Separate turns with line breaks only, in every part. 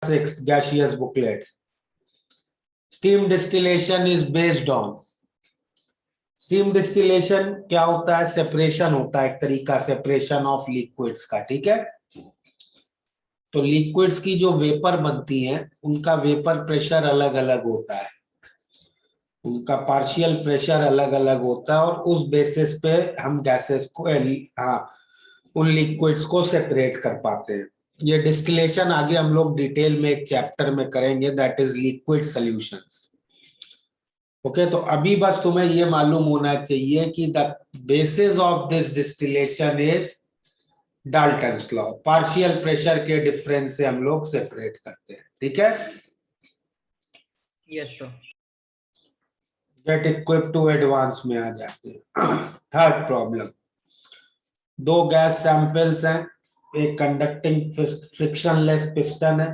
6th gaseous booklet. Steam distillation is based on. Steam distillation क्या होता है? Separation होता है, एक तरीका सेपरेशन ऑफ लिक्विड्स का, ठीक है। तो लिक्विड्स की जो वेपर बनती हैं उनका वेपर प्रेशर अलग अलग होता है, उनका पार्शियल प्रेशर अलग अलग होता है, और उस बेसिस पे हम गैसेस को उन लिक्विड्स को सेपरेट कर पाते हैं। ये डिस्टिलेशन आगे हम लोग डिटेल में एक चैप्टर में करेंगे, that is liquid solutions. Okay, तो अभी बस तुम्हें ये मालूम होना चाहिए कि the basis of this distillation is Dalton's law. Partial pressure के डिफरेंस से हम लोग सेपरेट करते हैं, ठीक है।
Yes sir.
Get equip to advance में आ जाते हैं। थर्ड प्रॉब्लम, दो गैस सैंपल्स हैं, एक कंडक्टिंग फ्रिक्शनलेस पिस्टन है।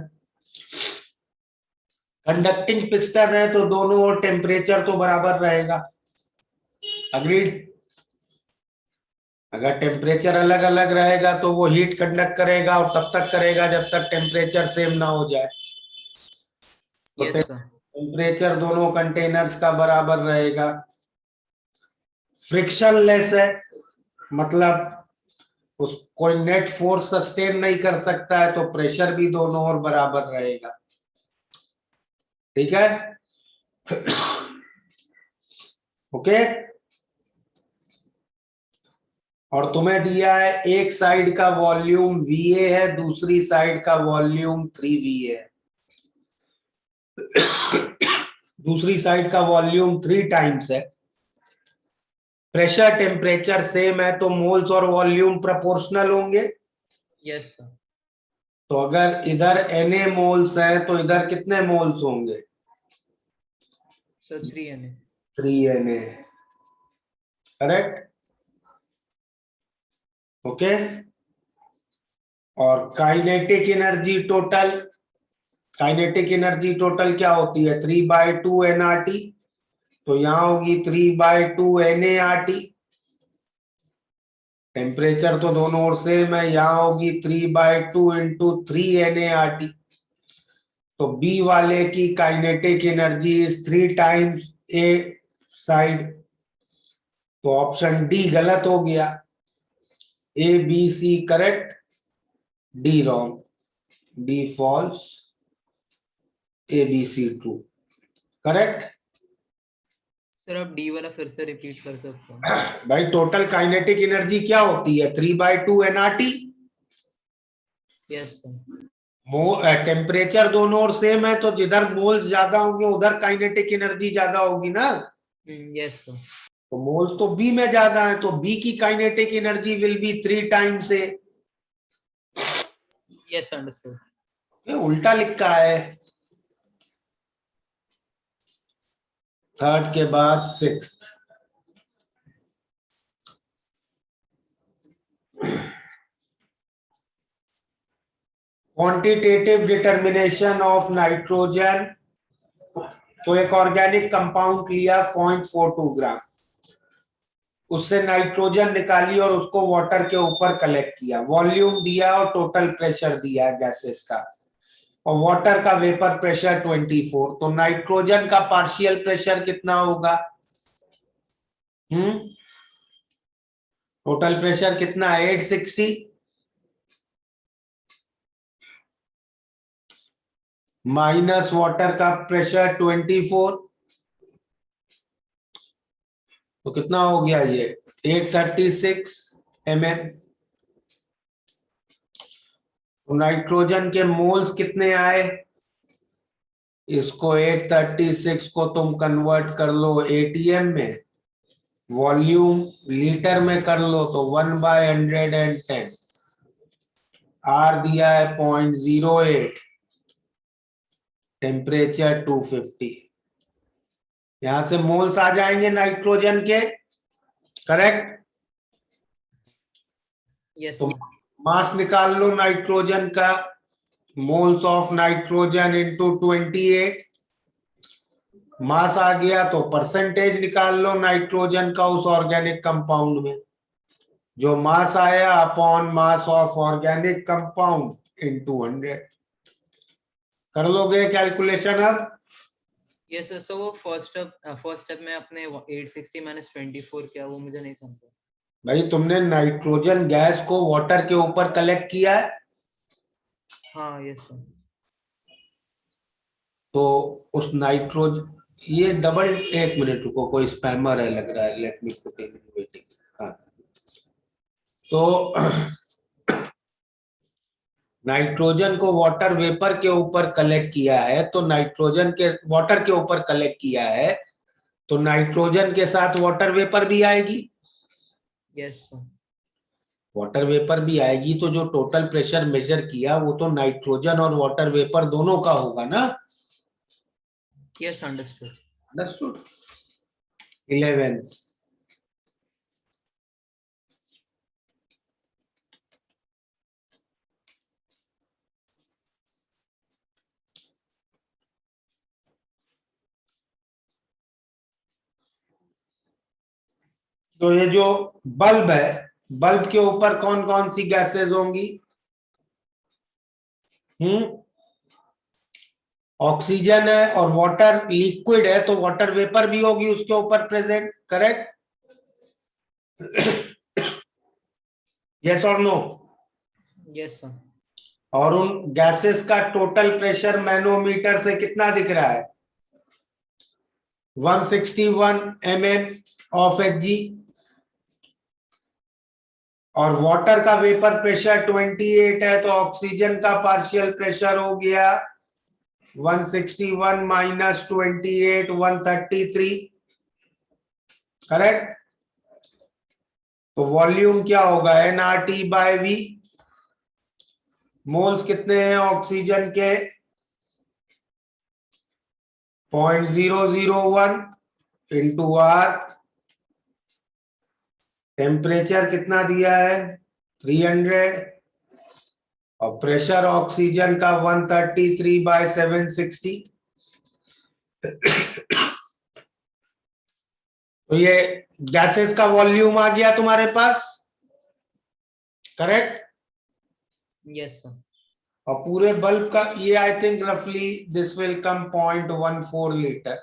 कंडक्टिंग पिस्टन है तो दोनों ओर टेम्परेचर तो बराबर रहेगा, अग्रीड। अगर टेम्परेचर अलग अलग रहेगा तो वो हीट कंडक्ट करेगा और तब तक करेगा जब तक टेम्परेचर सेम ना हो जाए। तो टेम्परेचर दोनों कंटेनर्स का बराबर रहेगा। फ्रिक्शनलेस है, मतलब उस कोई नेट फोर्स सस्टेन नहीं कर सकता है, तो प्रेशर भी दोनों ओर बराबर रहेगा, ठीक है। ओके, और तुम्हें दिया है एक साइड का वॉल्यूम VA है, दूसरी साइड का वॉल्यूम 3VA है। दूसरी साइड का वॉल्यूम 3 टाइम्स है। प्रेशर टेम्परेचर सेम है तो मोल्स और वॉल्यूम प्रोपोर्शनल होंगे।
Yes sir.
तो अगर इधर Na मोल्स है तो इधर कितने मोल्स होंगे?
Sir 3Na।
3Na, correct. Okay, और kinetic energy total, kinetic energy total क्या होती है? 3/2 nRT, तो यहां होगी 3/2 NaRT। टेम्परेचर तो दोनों ओर सेम है, यहां होगी 3/2 × 3 NaRT। तो बी वाले की kinetic energy is 3 times A side. तो ऑप्शन डी गलत हो गया, ABC correct, D wrong, D false, ABC true, correct.
Sir आप डी वाला फिर से रिपीट कर सकते हो?
भाई टोटल काइनेटिक एनर्जी क्या होती है? 3/2 nRT।
Yes sir.
टेम्परेचर दोनों ओर सेम है तो जिधर मोल्स ज्यादा होंगे उधर काइनेटिक एनर्जी ज्यादा होगी ना।
Yes sir.
तो मोल्स तो बी में ज्यादा है, तो बी की kinetic energy will be 3 times A.
Yes understood.
उल्टा लिखा है। थर्ड के बाद sixth, quantitative determination of nitrogen. तो एक ऑर्गेनिक कंपाउंड लिया 0.42 ग्राम, उससे नाइट्रोजन निकाली और उसको वाटर के ऊपर कलेक्ट किया, वॉल्यूम दिया और टोटल प्रेशर दिया है गैसेस का, और वाटर का वेपर प्रेशर 24। तो नाइट्रोजन का पार्शियल प्रेशर कितना होगा? टोटल प्रेशर कितना है? 860 माइनस वाटर का प्रेशर 24, तो कितना हो गया ये? 836 mm। तो नाइट्रोजन के मोल्स कितने आए? इसको 836 को तुम कन्वर्ट कर लो ATM में, वॉल्यूम लीटर में कर लो तो 1/110, R दिया है 0.08, टेम्परेचर 250। यहां से मोल्स आ जाएंगे नाइट्रोजन के, करेक्ट।
यस।
तो मास निकाल लो नाइट्रोजन का, मोल्स ऑफ नाइट्रोजन इनटू 28। मास आ गया तो परसेंटेज निकाल लो नाइट्रोजन का उस ऑर्गेनिक कंपाउंड में, जो मास आया upon mass of organic compound into 100। कर लोगे कैलकुलेशन अब?
यस सर, सो वो फर्स्ट स्टेप में अपने 860 माइनस 24 क्या, वो मुझे नहीं समझा।
भाई तुमने नाइट्रोजन गैस को वाटर के ऊपर कलेक्ट किया है,
हाँ यस सर।
तो उस नाइट्रोजन, ये डबल, एक मिनट रुको, कोई स्पैमर है लग रहा है, let me put in waiting. हाँ, तो नाइट्रोजन को वाटर वेपर के ऊपर कलेक्ट किया है, तो नाइट्रोजन के वाटर के ऊपर कलेक्ट किया है, तो नाइट्रोजन के साथ वाटर वेपर भी आएगी।
Yes sir.
वाटर वेपर भी आएगी, तो जो टोटल प्रेशर मेजर किया वो तो नाइट्रोजन और वाटर वेपर दोनों का होगा ना।
Yes understood.
अंडरस्टूड। 11, तो ये जो बल्ब है, बल्ब के ऊपर कौन कौन सी गैसेस होंगी? ऑक्सीजन है और वाटर लिक्विड है, तो वाटर वेपर भी होगी उसके ऊपर प्रेजेंट, करेक्ट? यस और नो?
Yes sir.
और उन गैसेस का टोटल प्रेशर मैनोमीटर से कितना दिख रहा है? 161 mm ऑफ Hg, और वाटर का वेपर प्रेशर 28 है, तो ऑक्सीजन का पार्शियल प्रेशर हो गया 161 माइनस 28, 133, करेक्ट? तो वॉल्यूम क्या होगा? nRT/V। मोल्स कितने हैं ऑक्सीजन के? 0.001 इंटू R। टेम्परेचर कितना दिया है? 300। और प्रेशर ऑक्सीजन का 133/760। तो ये गैसेस का वॉल्यूम आ गया तुम्हारे पास, करेक्ट?
Yes sir.
और पूरे बल्ब का ये आई थिंक रफली this will come 0.14 litre,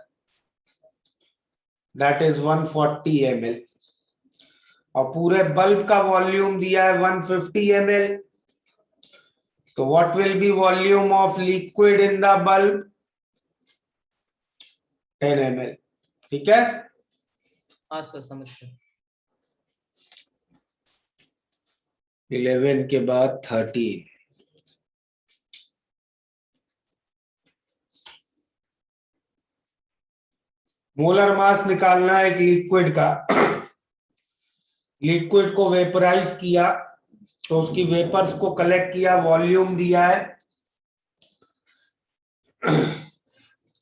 that is 140 ml। और पूरे बल्ब का वॉल्यूम दिया है 150 ml, तो what will B volume of liquid in the bulb? 10 ml। ठीक है?
हाँ सर, समझ गया।
11 के बाद 13। मोलर मास निकालना है एक लिक्विड का। लिक्विड को वेपराइज किया, तो उसकी वेपर्स को कलेक्ट किया, वॉल्यूम दिया है,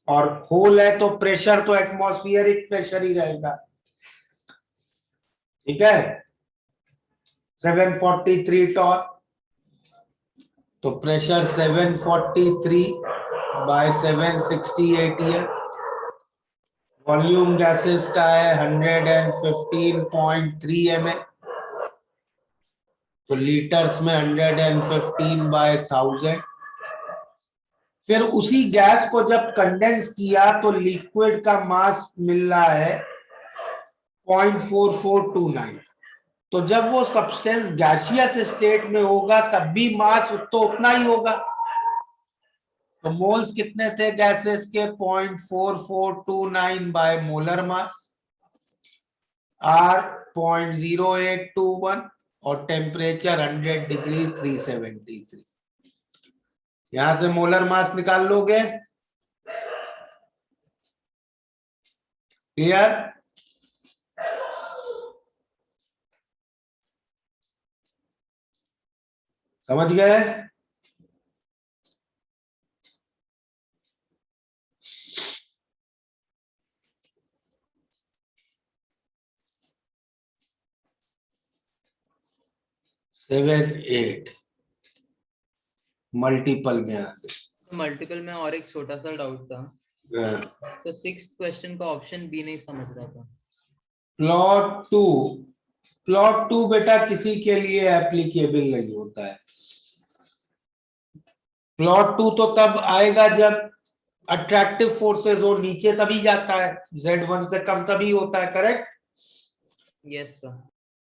और होल है तो प्रेशर तो एटमॉस्फेरिक प्रेशर ही रहेगा। ठीक है? 743 टॉर, तो प्रेशर 743/760 ATM। वॉल्यूम गैसेस का है 115.3 ml, तो लीटर्स में 115/1000। फिर उसी गैस को जब कंडेंस किया तो लिक्विड का मास मिल रहा है 0.4429। तो जब वो सब्सटेंस गैसियस स्टेट में होगा तब भी मास तो उतना ही होगा। तो मोल्स कितने थे गैसेस के? 0.4429 बाय मोलर मास, R 0.0821, और टेम्परेचर 100 डिग्री 373। यहां से मोलर मास निकाल लोगे। क्लियर? समझ गए? सेवन 8 मल्टीपल में आ गए।
मल्टीपल में और एक छोटा सा डाउट था, तो 6th क्वेश्चन का ऑप्शन बी नहीं समझ रहा था।
प्लॉट 2, प्लॉट 2 बेटा किसी के लिए एप्लीकेबल नहीं होता है। प्लॉट 2 तो तब आएगा जब अट्रैक्टिव फोर्सेस हो, नीचे तभी जाता है, Z1 से कम तभी होता है, करेक्ट।
Yes sir.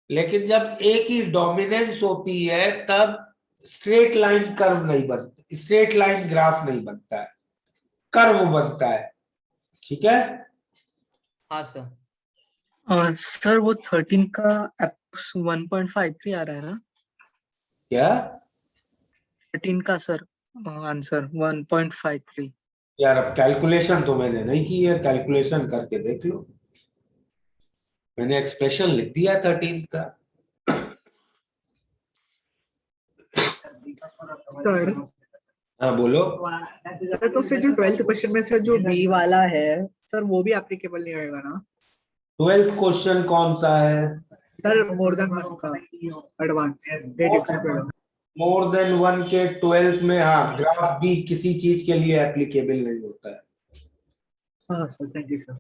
लेकिन जब ए की डोमिनेंस होती है तब स्ट्रेट लाइन कर्व नहीं बनता, स्ट्रेट लाइन ग्राफ नहीं बनता है, कर्व बनता है, ठीक है।
हाँ सर।
सर वो 13 का अप्रोक्स 1.53 आ रहा है ना?
क्या
13 का सर आंसर 1.53।
यार, अब कैलकुलेशन तो मैंने नहीं की है, कैलकुलेशन करके देख लो, मैंने एक्सप्रेशन लिख दिया 13 का।
सर
हाँ बोलो।
सर तो फिर जो 12th क्वेश्चन में सर जो बी वाला है सर वो भी एप्लीकेबल नहीं होएगा ना
12th क्वेश्चन कौन सा है?
सर? मोर देन वन का एडवांस
मोर देन 1 के 12th में, हाँ, ग्राफ भी किसी चीज के लिए एप्लीकेबल नहीं होता है।
हाँ सर, थैंक यू सर।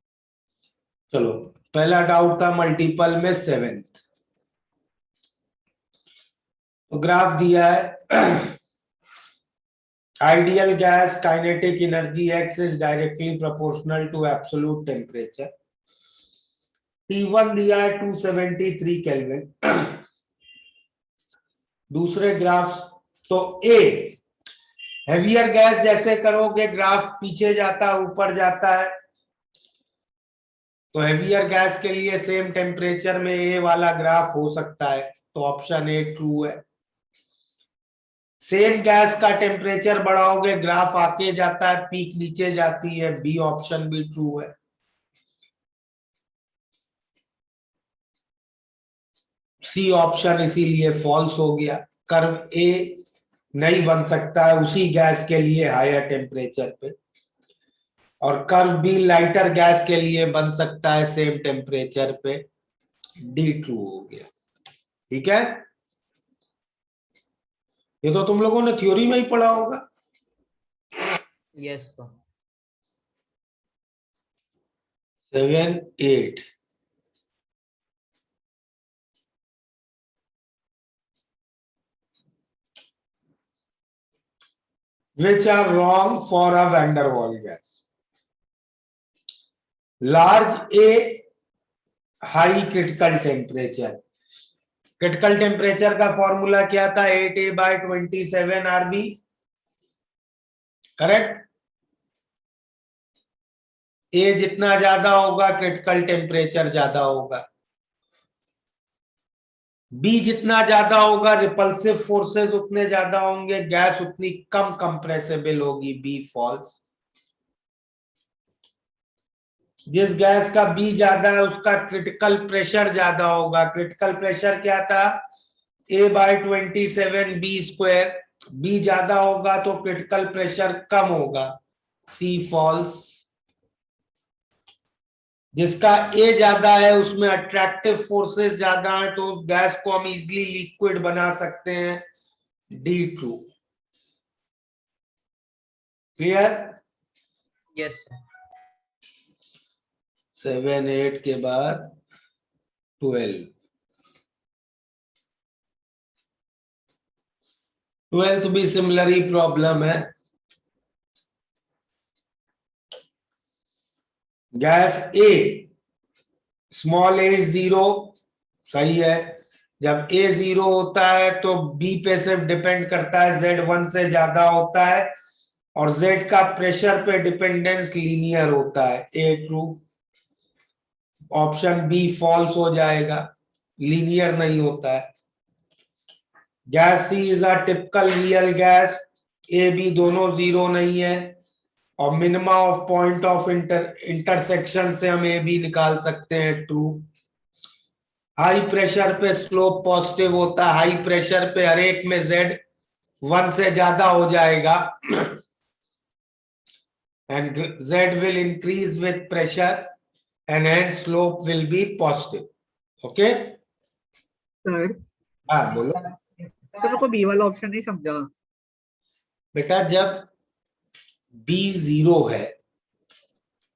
चलो, पहला डाउट था मल्टीपल में 7th। तो ग्राफ दिया है, ideal gas kinetic energy X is directly proportional to absolute temperature. T1 दिया है 273 केल्विन। दूसरे ग्राफ तो ए, हेवियर गैस जैसे करोगे ग्राफ पीछे जाता है, ऊपर जाता है, तो हेवियर गैस के लिए सेम टेम्परेचर में ए वाला ग्राफ हो सकता है, तो ऑप्शन ए ट्रू है। सेम गैस का टेम्परेचर बढ़ाओगे ग्राफ आगे जाता है, पीक नीचे जाती है, बी ऑप्शन भी ट्रू है। सी ऑप्शन इसीलिए फॉल्स हो गया, कर्व ए नहीं बन सकता है उसी गैस के लिए हायर टेम्परेचर पे, और कर्व बी लाइटर गैस के लिए बन सकता है सेम टेम्परेचर पे, डी ट्रू हो गया, ठीक है। ये तो तुम लोगों ने थ्योरी में ही पढ़ा होगा।
Yes sir.
7, 8 which are wrong for a van der Waal gas. Large A, high critical temperature. Critical temperature का फॉर्मूला क्या था? 8A/27 RB, correct. ए जितना ज्यादा होगा क्रिटिकल टेम्परेचर ज्यादा होगा, बी जितना ज्यादा होगा रिपल्सिव फोर्सेस उतने ज्यादा होंगे, गैस उतनी कम कंप्रेसिबल होगी, बी फॉल्स। जिस गैस का बी ज्यादा है उसका क्रिटिकल प्रेशर ज्यादा होगा। क्रिटिकल प्रेशर क्या था? A/27 B square. बी ज्यादा होगा तो क्रिटिकल प्रेशर कम होगा, सी फॉल्स। जिसका ए ज्यादा है उसमें अट्रैक्टिव फोर्सेस ज्यादा है, तो उस गैस को हम इजीली लिक्विड बना सकते हैं, D true. Clear?
Yes sir.
7, 8 के बाद 12। 12th भी सिमिलर ही प्रॉब्लम है। गैस ए, स्मॉल ए 0, सही है। जब ए 0 होता है तो बी पे सिर्फ डिपेंड करता है, Z1 से ज्यादा होता है, और Z का प्रेशर पे डिपेंडेंस लीनियर होता है, A true. Option B false हो जाएगा, लीनियर नहीं होता है। Gas C is a typical real gas, A B दोनों 0 नहीं है, और minima of point of intersection से हम ए बी निकाल सकते हैं, ट्रू। हाई प्रेशर पे स्लोप पॉजिटिव होता है, हाई प्रेशर पे हर एक में Z1 से ज्यादा हो जाएगा, and Z will increase with pressure and hence slope will be positive. Okay?
Sir
हाँ बोलो
सर को बी वाला ऑप्शन नहीं समझा।
बेटा, जब B 0 है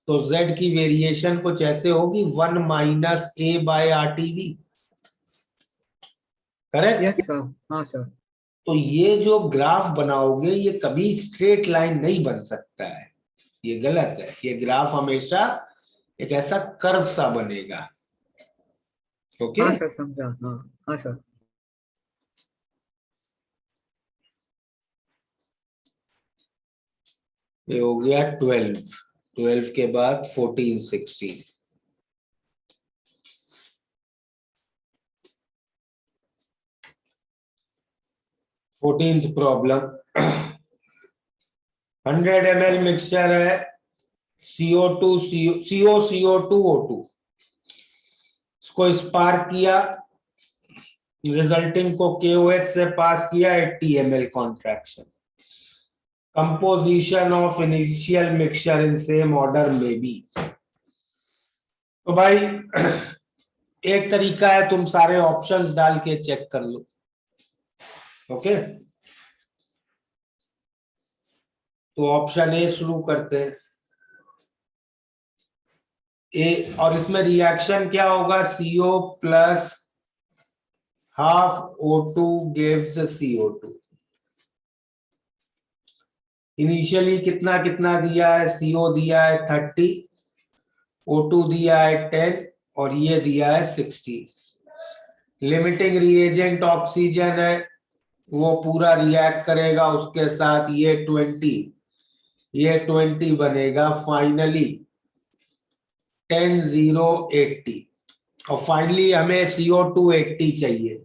तो Z की वेरिएशन कुछ ऐसे होगी, 1 - A/RTV, करेक्ट?
Yes sir. हाँ सर।
तो ये जो ग्राफ बनाओगे ये कभी स्ट्रेट लाइन नहीं बन सकता है, ये गलत है। ये ग्राफ हमेशा एक ऐसा कर्व सा बनेगा। ओके
हाँ सर समझा, हाँ हाँ सर।
ये हो गया 12, 12 के बाद 14 16। 14th प्रॉब्लम, 100 ml मिक्सचर है CO2 CO CO2O2, इसको स्पार्क किया, रिजल्टिंग को KOH से पास किया, 80 ml contraction. Composition of initial mixture in same order में बी। तो भाई एक तरीका है तुम सारे ऑप्शंस डाल के चेक कर लो। ओके तो ऑप्शन ए शुरू करते हैं। ए, और इसमें रिएक्शन क्या होगा, CO plus half O2 gives CO2। Initially कितना कितना दिया है, CO दिया है 30, O2 दिया है 10 और ये दिया है 60। लिमिटिंग रिएजेंट ऑक्सीजन है, वो पूरा रिएक्ट करेगा उसके साथ, ये 20, ये 20 बनेगा, फाइनली 10 0 80 और फाइनली हमें CO2 80 चाहिए।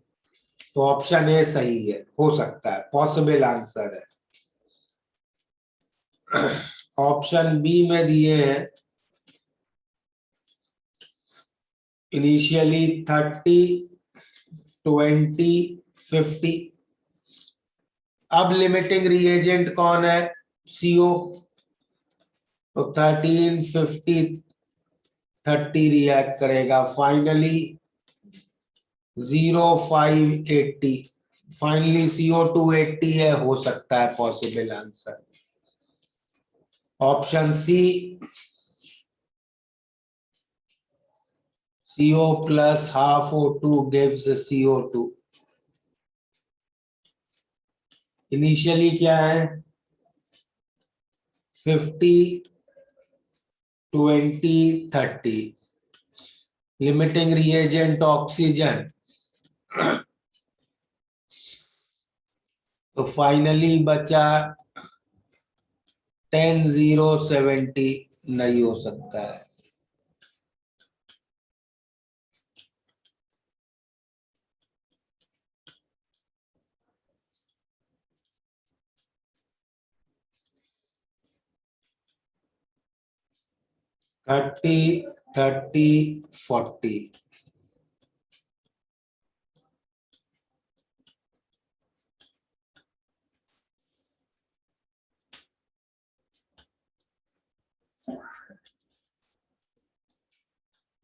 तो ऑप्शन ए सही है, हो सकता है, पॉसिबल आंसर है। ऑप्शन बी में दिए हैं इनिशियली 30 20 50। अब लिमिटिंग रिएजेंट कौन है, CO, तो 13 50 30 रिएक्ट करेगा, फाइनली 0 5 80। फाइनली CO2 80 है, हो सकता है, possible answer. Option C CO plus half O2 gives CO2। Initially क्या है 50 20 30। लिमिटिंग रिएजेंट ऑक्सीजन, तो फाइनली बचा 10 0 70, नहीं हो सकता है। थर्टी 30 40।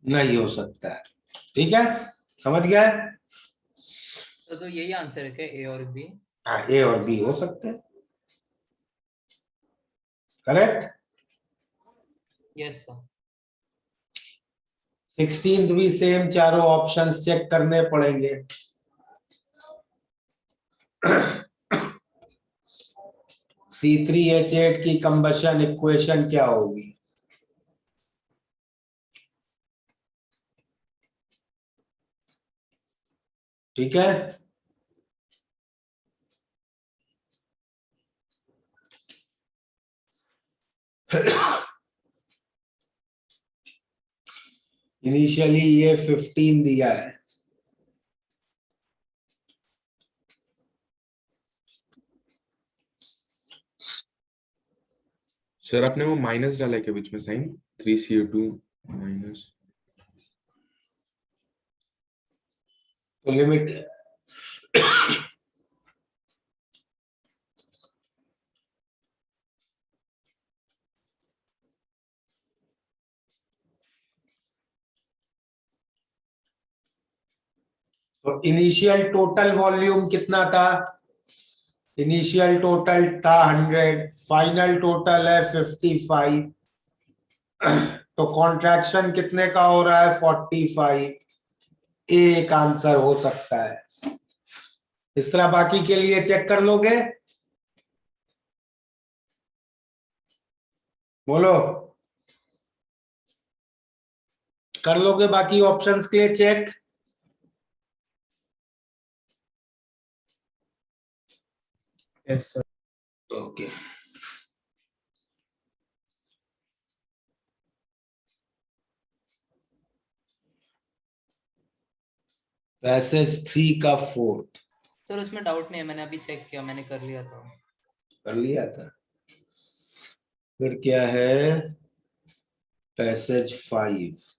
नहीं हो सकता है, ठीक है, समझ गया है?
तो यही आंसर है क्या, ए और बी?
हाँ, ए और बी हो सकते हैं, करेक्ट।
Yes sir.
16th भी सेम, चारों ऑप्शंस चेक करने पड़ेंगे। C3H8 की कंबशन इक्वेशन क्या होगी, ठीक है। इनिशियली ये 15 दिया है,
सर आपने वो माइनस डाला है क्या बीच में साइन, 3CO2 माइनस?
तो लिमिट तो इनिशियल टोटल वॉल्यूम कितना था, इनिशियल टोटल था 100, फाइनल टोटल है 55, तो कॉन्ट्रैक्शन कितने का हो रहा है 45। एक आंसर हो सकता है, इस तरह बाकी के लिए चेक कर लोगे? बोलो, कर लोगे बाकी ऑप्शंस के लिए check?
Yes sir.
Okay, passage 3 का 4th
सर उसमें डाउट नहीं है, मैंने अभी चेक किया, मैंने कर लिया था।
कर लिया था। फिर क्या है? पैसेज 5।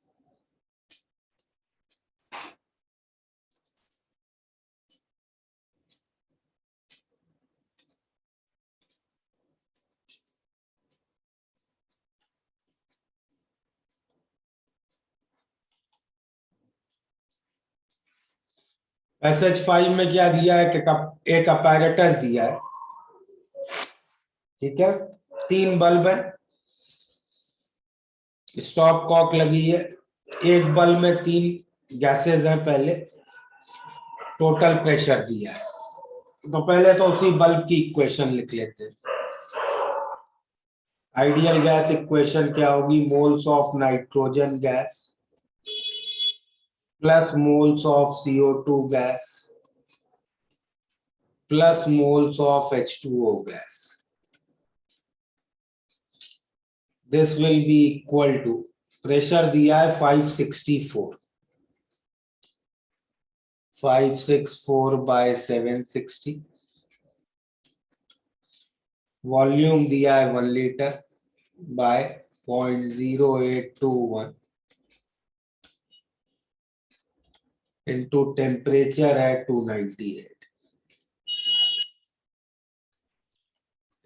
पैसेज 5 में क्या दिया है कि एक अपैरेटस दिया है, ठीक है, 3 बल्ब है, स्टॉप कॉक लगी है, एक बल्ब में 3 गैसेस हैं, पहले टोटल प्रेशर दिया है। तो पहले तो उसी बल्ब की इक्वेशन लिख लेते हैं। आइडियल गैस इक्वेशन क्या होगी? Moles of nitrogen gas plus moles of CO2 gas plus moles of H2O gas. This will be equal to, pressure दिया है 564, 564 by 760, वॉल्यूम दिया है 1 लीटर by 0.0821 इंटू टेम्परेचर है 298।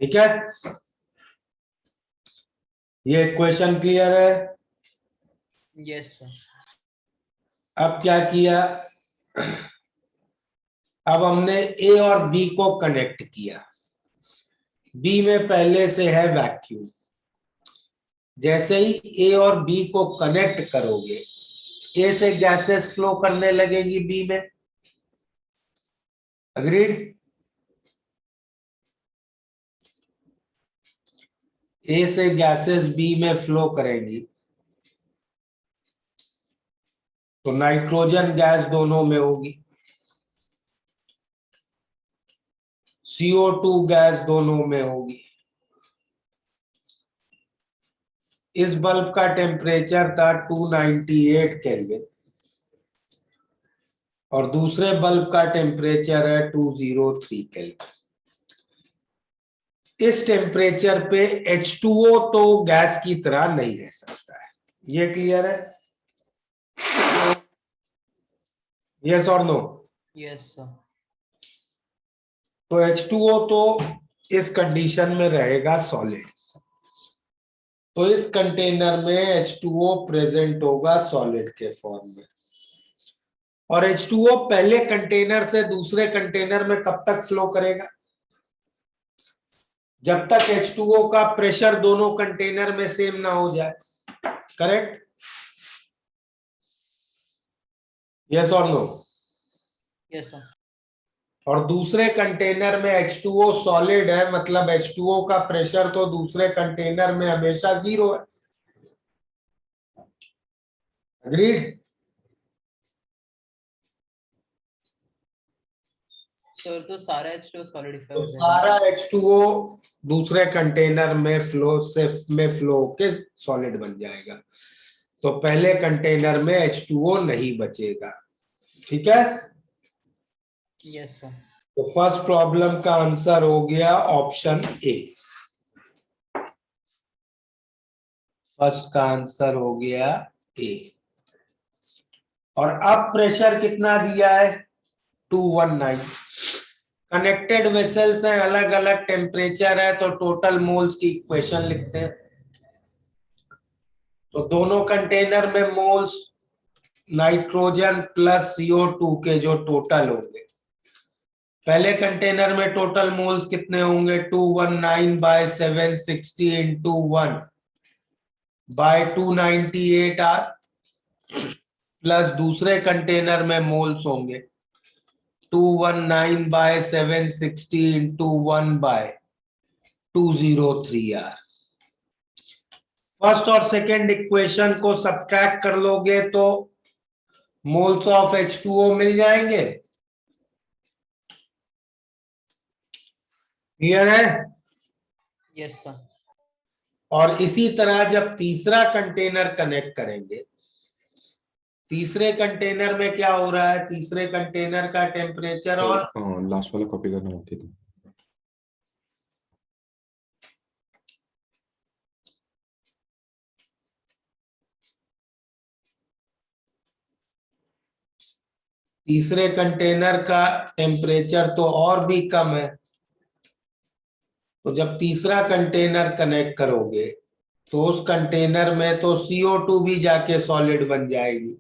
ठीक है, ये क्वेश्चन क्लियर है?
Yes sir.
अब क्या किया? अब हमने ए और बी को कनेक्ट किया। बी में पहले से है वैक्यूम, जैसे ही ए और बी को कनेक्ट करोगे, ए से गैसेस फ्लो करने लगेगी बी में। अग्रीड? ए से गैसेस बी में फ्लो करेंगी, तो नाइट्रोजन गैस दोनों में होगी, CO2 गैस दोनों में होगी। इस बल्ब का टेम्परेचर था 298 केल्विन और दूसरे बल्ब का टेम्परेचर है 203 केल्विन। इस टेम्परेचर पे H2O तो गैस की तरह नहीं रह सकता है, ये क्लियर है? यस और नो?
Yes sir.
तो H2O तो इस कंडीशन में रहेगा सॉलिड, तो इस कंटेनर में H2O प्रेजेंट होगा सॉलिड के फॉर्म में। और H2O पहले कंटेनर से दूसरे कंटेनर में कब तक फ्लो करेगा? जब तक H2O का प्रेशर दोनों कंटेनर में सेम ना हो जाए। करेक्ट? यस और नो?
Yes sir.
और दूसरे कंटेनर में H2O सॉलिड है, मतलब H2O का प्रेशर तो दूसरे कंटेनर में हमेशा 0 है। अग्रीड?
सर तो सारा H2O सॉलिडिफाई
तो
हो जाएगा।
सारा H2O दूसरे कंटेनर में फ्लो के सॉलिड बन जाएगा, तो पहले कंटेनर में H2O नहीं बचेगा। ठीक है?
Yes sir.
तो फर्स्ट प्रॉब्लम का आंसर हो गया ऑप्शन ए। फर्स्ट का आंसर हो गया ए। और अब प्रेशर कितना दिया है? 219। कनेक्टेड वेसल्स हैं, अलग अलग टेम्परेचर है, तो टोटल मोल्स की इक्वेशन लिखते हैं। तो दोनों कंटेनर में मोल्स नाइट्रोजन प्लस CO2 के जो टोटल होंगे, पहले कंटेनर में टोटल मोल्स कितने होंगे? 219 by 760 into 1 by 298 R, plus दूसरे कंटेनर में मोल्स होंगे 219 by 760 into 1 by 203 r। First और सेकंड इक्वेशन को सब्ट्रैक्ट कर लोगे तो मोल्स ऑफ H2O मिल जाएंगे। क्लियर है?
Yes sir.
और इसी तरह जब तीसरा कंटेनर कनेक्ट करेंगे, तीसरे कंटेनर में क्या हो रहा है, तीसरे कंटेनर का टेम्परेचर और
लास्ट वाला कॉपी करना बाकी था।
तीसरे कंटेनर का टेम्परेचर तो और भी कम है। तो जब तीसरा कंटेनर कनेक्ट करोगे तो उस कंटेनर में तो CO2 भी जाके सॉलिड बन जाएगी।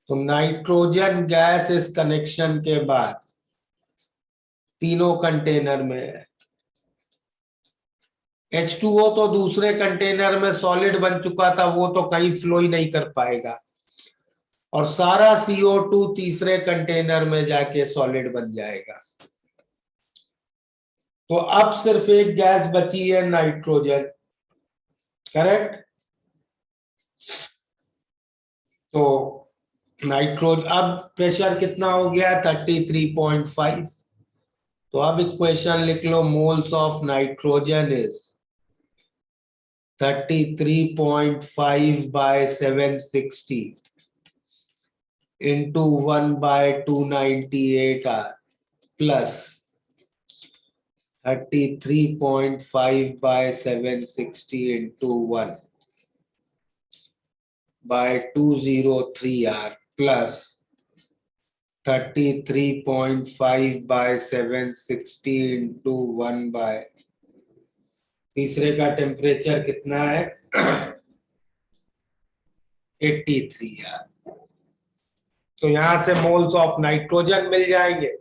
तो नाइट्रोजन गैस इस कनेक्शन के बाद तीनों कंटेनर में है। H2O तो दूसरे कंटेनर में सॉलिड बन चुका था, वो तो कहीं फ्लो ही नहीं कर पाएगा, और सारा CO2 तीसरे कंटेनर में जाके सॉलिड बन जाएगा। तो अब सिर्फ एक गैस बची है, नाइट्रोजन। करेक्ट? तो नाइट्रोजन अब प्रेशर कितना हो गया, 33.5। तो अब इक्वेशन लिख लो, moles of nitrogen is 33.5 by 760 into 1 by 298 r plus 33.5 by 760 into 1 by 203 r plus 33.5 by 760 into 1 by, तीसरे का टेम्परेचर कितना है 83 यार। तो यहां से मोल्स ऑफ नाइट्रोजन मिल जाएंगे,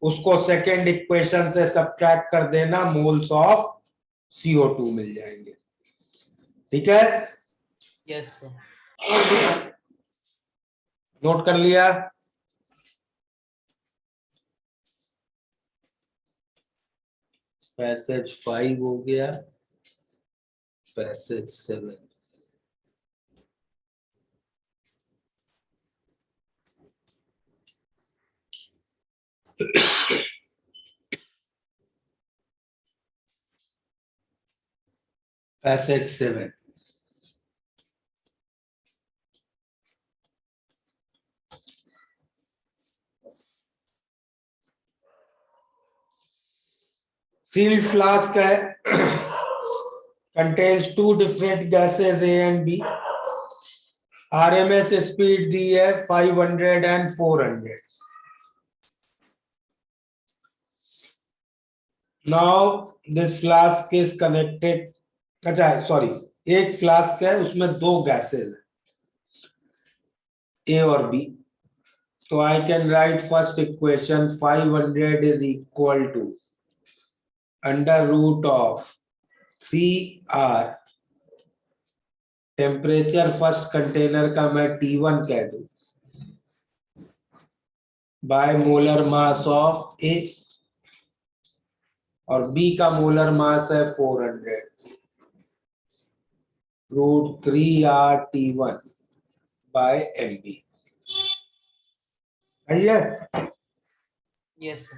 उसको सेकेंड इक्वेशन से सब्ट्रैक्ट कर देना, मोल्स ऑफ CO2 मिल जाएंगे। ठीक है?
Yes sir.
नोट कर लिया? पैसेज 5 हो गया, पैसेज 7। पैसेज 7। Sealed flask है, contains two different gases A and B. RMS speed दी है 500 and 400. Now this flask is connected. अच्छा सॉरी, एक फ्लास्क है, उसमें दो गैसेज है, A और B. तो I can write first equation, 500 is equal to under root of 3R, temperature first container का मैं T1 कह दूं, by molar mass of A, और B का मोलर मास है 400, root 3R T1 by MB। है?
Yes sir.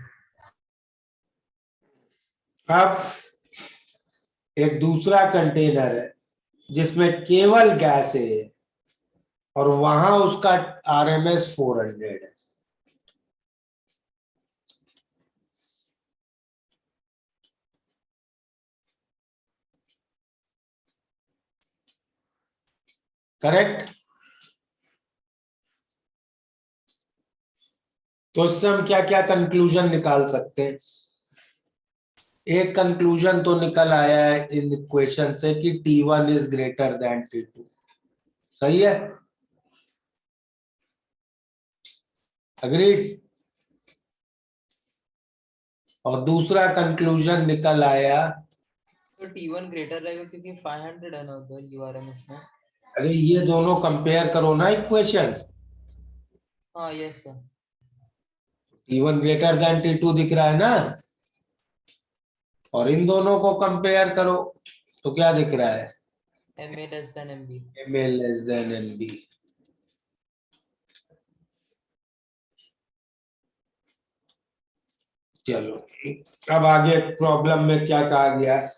अब एक दूसरा कंटेनर है जिसमें केवल गैस है और वहां उसका RMS 400 है। करेक्ट? तो इससे हम क्या क्या कंक्लूजन निकाल सकते हैं? एक कंक्लूजन तो निकल आया है इन इक्वेशन से कि T1 is greater than T2। सही है? अग्रीड? और दूसरा कंक्लूजन निकल आया,
तो T1 ग्रेटर रहेगा क्योंकि 500 है ना उधर URMS में।
अरे ये दोनों कंपेयर करो ना इक्वेशन।
हाँ yes sir.
T1 greater than T2 दिख रहा है ना, और इन दोनों को कंपेयर करो तो क्या दिख रहा है?
MA less than MB.
MA less than MB। चलो अब आगे प्रॉब्लम में क्या कहा गया है?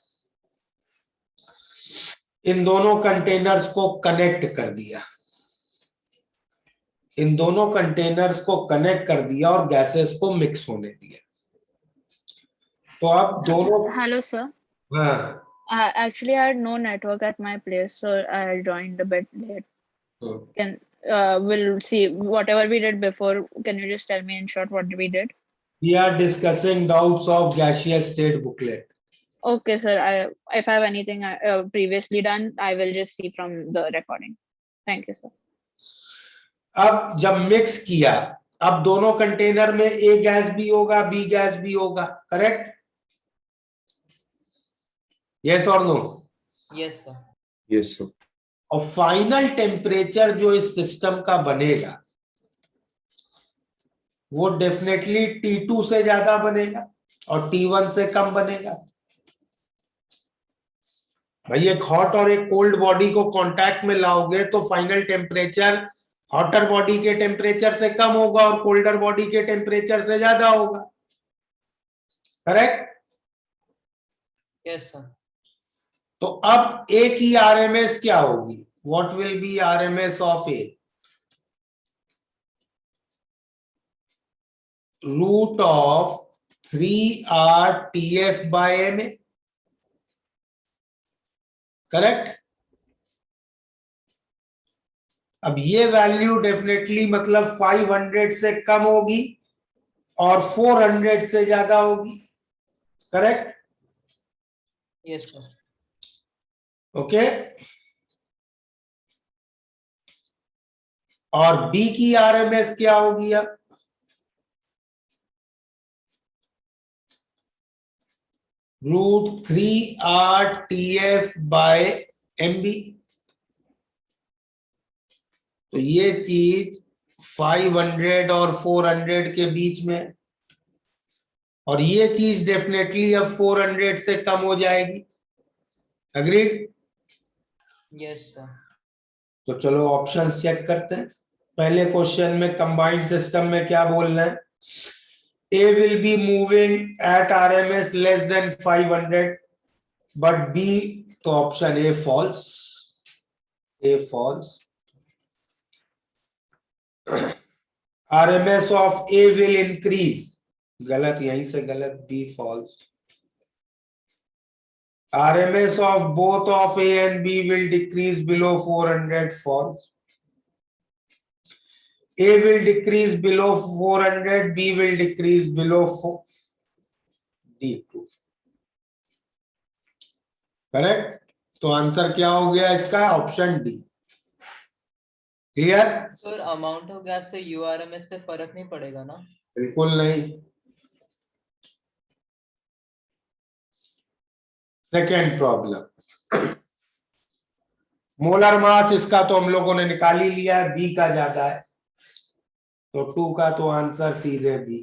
इन दोनों कंटेनर्स को कनेक्ट कर दिया, इन दोनों कंटेनर्स को कनेक्ट कर दिया और गैसेस को मिक्स होने दिया। तो अब दोनों,
Hello, sir.
हाँ
Actually, I had no network at my place, so I joined a bit late.
तो
We'll see whatever we did before. Can you just tell me in short what we did?
we are discussing doubts of gaseous state booklet.
Okay, sir. If I have anything previously done, I will just see from the recording. Thank you, sir.
अब जब mix किया, अब दोनों container में ए gas भी होगा, B gas भी होगा, करेक्ट? यस और no?
Yes, sir.
Yes, sir.
और फाइनल टेम्परेचर जो इस सिस्टम का बनेगा वो डेफिनेटली T2 से ज्यादा बनेगा और T1 से कम बनेगा। भाई एक हॉट और एक कोल्ड बॉडी को कांटेक्ट में लाओगे तो फाइनल टेम्परेचर हॉटर बॉडी के टेम्परेचर से कम होगा और कोल्डर बॉडी के टेम्परेचर से ज्यादा होगा, करेक्ट?
Yes, sir.
तो अब ए की आरएमएस क्या होगी? What will be RMS of A? Root of 3RTF by M A, correct? अब ये वैल्यू डेफिनेटली मतलब 500 से कम होगी और 400 से ज्यादा होगी, करेक्ट?
Yes, sir.
ओके। और बी की आरएमएस क्या होगी? अब रूट 3RTF बाय MB। तो ये चीज 500 और 400 के बीच में, और ये चीज डेफिनेटली अब 400 से कम हो जाएगी, अग्रीड?
Yes, sir.
तो चलो ऑप्शंस चेक करते हैं। पहले क्वेश्चन में कंबाइंड सिस्टम में क्या बोल रहे हैं? A will be moving at RMS less than 500, but B, तो option A false, A false. RMS of A will increase, गलत, यहीं से गलत, B false. RMS of both of A and B will decrease below 400, false. A will decrease below 400, B will decrease below 4, D true. Correct? तो answer क्या हो गया इसका? Option D. Clear?
Sir, amount of gas से URMS पे फर्क नहीं पड़ेगा ना?
बिल्कुल नहीं। सेकेंड प्रॉब्लम, मोलर मास इसका तो हम लोगों ने निकाल ही लिया है, बी का ज्यादा है, तो 2 का तो आंसर सीधे बी।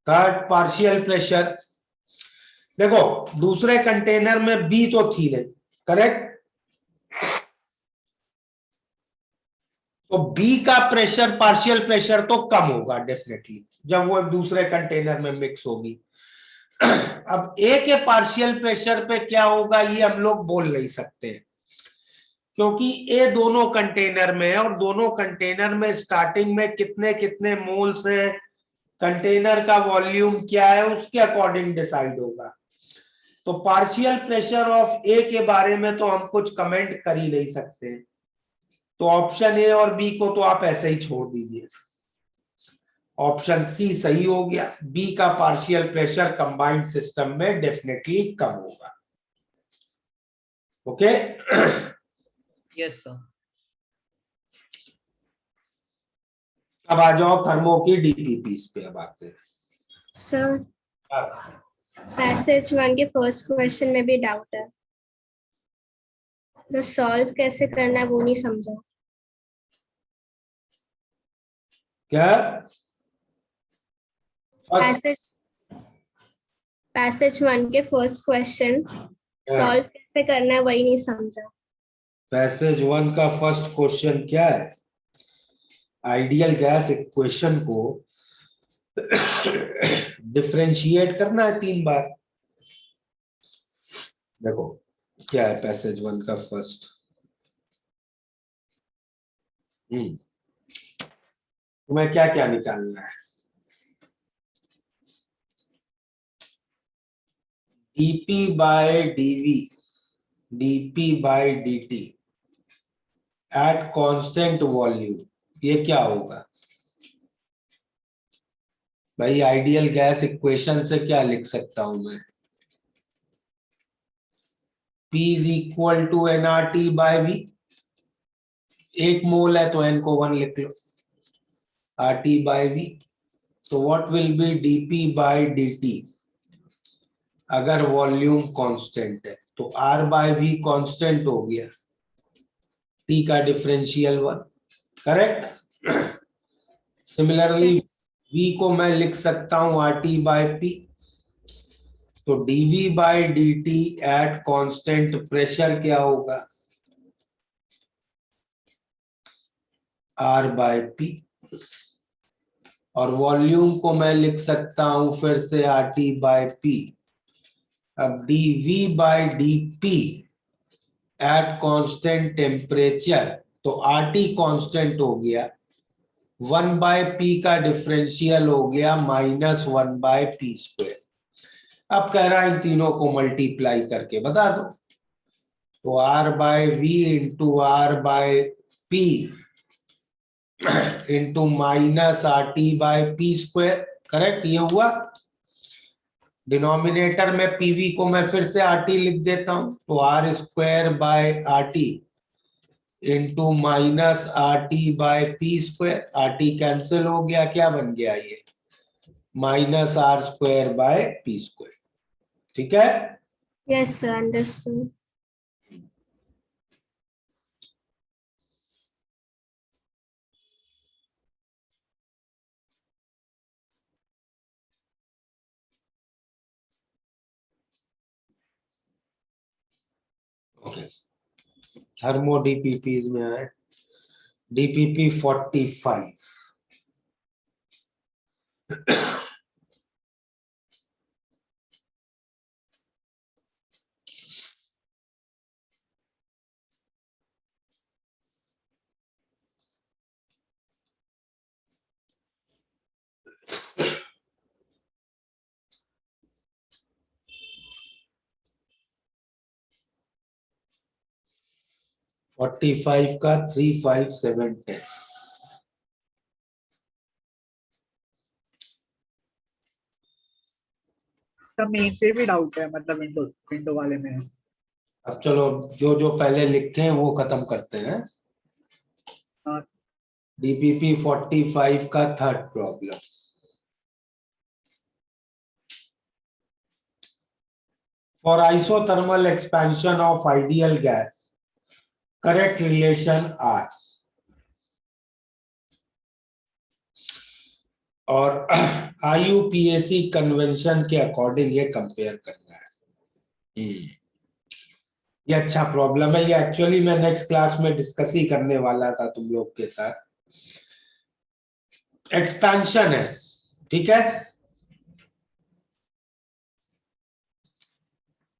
Third, partial pressure. देखो दूसरे कंटेनर में बी तो थी नहीं, करेक्ट? तो बी का प्रेशर, पार्शियल प्रेशर तो कम होगा डेफिनेटली जब वो दूसरे कंटेनर में मिक्स होगी। अब ए के पार्शियल प्रेशर पे क्या होगा ये हम लोग बोल नहीं सकते, क्योंकि ए दोनों कंटेनर में है और दोनों कंटेनर में स्टार्टिंग में कितने कितने मोल्स है, कंटेनर का वॉल्यूम क्या है, उसके अकॉर्डिंग डिसाइड होगा। तो पार्शियल प्रेशर ऑफ ए के बारे में तो हम कुछ कमेंट कर ही नहीं सकते, तो ऑप्शन ए और बी को तो आप ऐसे ही छोड़ दीजिए। ऑप्शन सी सही हो गया, बी का पार्शियल प्रेशर कंबाइंड सिस्टम में डेफिनेटली कम होगा। ओके?
Yes, sir.
अब आ जाओ थर्मो की डीपीपीस पे। अब आते हैं
सर, पैसेज 1 के फर्स्ट क्वेश्चन में भी डाउट है, तो सॉल्व कैसे करना है वो नहीं समझा।
क्या फर्स्ट
पैसेज 1 के फर्स्ट क्वेश्चन सॉल्व कैसे करना है वही नहीं समझा।
पैसेज 1 का फर्स्ट क्वेश्चन क्या है? आइडियल गैस इक्वेशन को डिफरेंशिएट करना है 3 बार। देखो क्या है पैसेज 1 का फर्स्ट। तुम्हें क्या क्या निकालना है? dp by dv dp by dt at constant volume, ये क्या होगा भाई? आइडियल गैस इक्वेशन से क्या लिख सकता हूं मैं? P is equal to nRT by V। 1 mole है तो n को 1 लिख लो, RT बाय V। तो what will be dP by dt अगर वॉल्यूम कांस्टेंट है? तो R बाय V कांस्टेंट हो गया, T का डिफरेंशियल 1, करेक्ट। सिमिलरली V को मैं लिख सकता हूं RT बाय P। तो dV by dt at constant pressure क्या होगा? R by P। और वॉल्यूम को मैं लिख सकता हूं फिर से RT बाय P। अब dV by dP at constant temperature, तो RT कांस्टेंट हो गया, 1 बाय P का डिफरेंशियल हो गया -1 बाय P स्क्वायर। अब कह रहा है इन तीनों को मल्टीप्लाई करके बता दो। तो R by V into R by P into -RT by P square, correct. ये हुआ। डिनोमिनेटर में PV को मैं फिर से RT लिख देता हूं, तो R square by RT into -RT by P square. RT cancel हो गया, क्या बन गया ये? -R square by P square. ठीक है।
Yes sir, understood.
Okay, thermo DPPs में आए। DPP 45, का 35710।
सब मेन से भी डाउट है, मतलब विंडो विंडो वाले में।
अब चलो जो जो पहले लिखे हैं वो खत्म करते हैं।
हाँ,
DPP 45 का third problem. For isothermal expansion of ideal gas, correct relation R। और IUPAC कन्वेंशन के अकॉर्डिंग ये कंपेयर करना है। ये अच्छा प्रॉब्लम है। ये एक्चुअली मैं नेक्स्ट क्लास में डिस्कस ही करने वाला था तुम लोग के साथ। एक्सपेंशन है, ठीक है,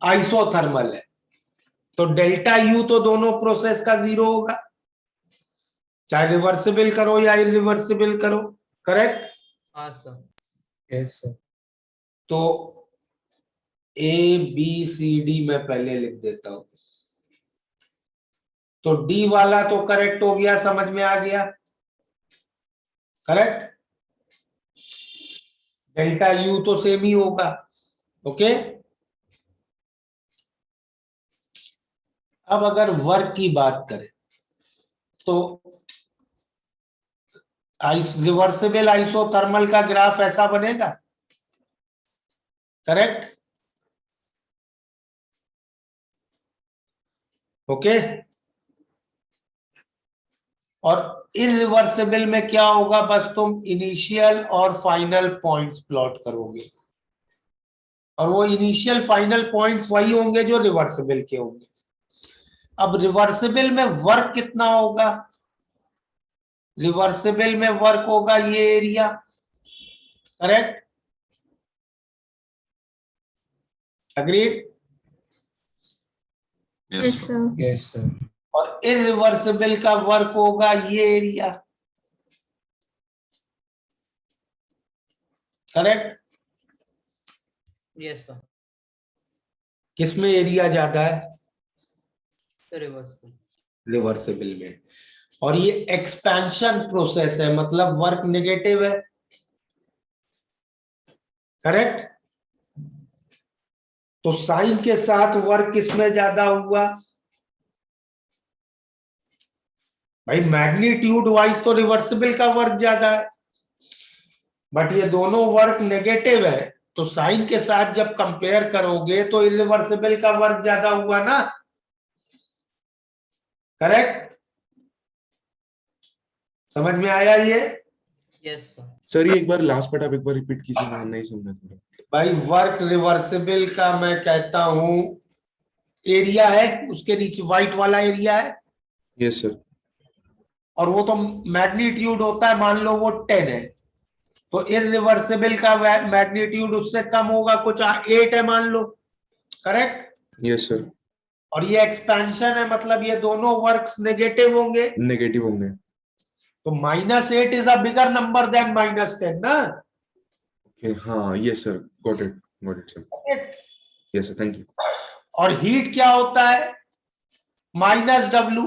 आइसोथर्मल है, तो डेल्टा यू तो दोनों प्रोसेस का 0 होगा, चाहे रिवर्सिबल करो या इरिवर्सिबल करो, करेक्ट।
हाँ सर।
Yes, sir.
तो A B C D मैं पहले लिख देता हूं। तो D वाला तो करेक्ट हो गया, समझ में आ गया, करेक्ट। डेल्टा यू तो सेम ही होगा, ओके। अब अगर वर्क की बात करें तो रिवर्सिबल आइसोथर्मल का ग्राफ ऐसा बनेगा, करेक्ट, ओके। और इरिवर्सिबल में क्या होगा, बस तुम इनिशियल और फाइनल पॉइंट्स प्लॉट करोगे, और वो इनिशियल फाइनल पॉइंट्स वही होंगे जो रिवर्सिबल के होंगे। अब रिवर्सिबल में वर्क कितना होगा, रिवर्सिबल में वर्क होगा ये area, correct, agreed.
Yes, sir.
Yes, sir.
और इरिवर्सिबल का वर्क होगा ये एरिया, करेक्ट।
Yes sir.
किसमें एरिया ज्यादा है,
सर रिवर्सिबल।
रिवर्सिबल में। और ये एक्सपेंशन प्रोसेस है, मतलब वर्क नेगेटिव है, करेक्ट। तो साइन के साथ वर्क किसमें ज्यादा हुआ, भाई मैग्नीट्यूड वाइज तो रिवर्सिबल का वर्क ज्यादा है, बट ये दोनों वर्क नेगेटिव है, तो साइन के साथ जब कंपेयर करोगे तो इरिवर्सिबल का वर्क ज्यादा हुआ ना, करेक्ट। समझ में आया ये,
यस सर।
सर ये एक बार लास्ट पार्ट आप एक बार रिपीट कीजिए, मैं नहीं समझा थोड़ा।
भाई वर्क रिवर्सिबल का मैं कहता हूं एरिया है, उसके नीचे व्हाइट वाला एरिया है,
यस सर।
और वो तो मैग्नीट्यूड होता है, मान लो वो 10 है, तो इरिवर्सिबल का मैग्नीट्यूड उससे कम होगा, कुछ 8 है मान लो, करेक्ट।
Yes sir.
और ये एक्सपेंशन है, मतलब ये दोनों वर्क्स नेगेटिव होंगे,
नेगेटिव होंगे।
तो -8 is a bigger number than -10 ना।
ओके हाँ, yes sir, got it sir. Yes sir, thank you.
और हीट क्या होता है, -W,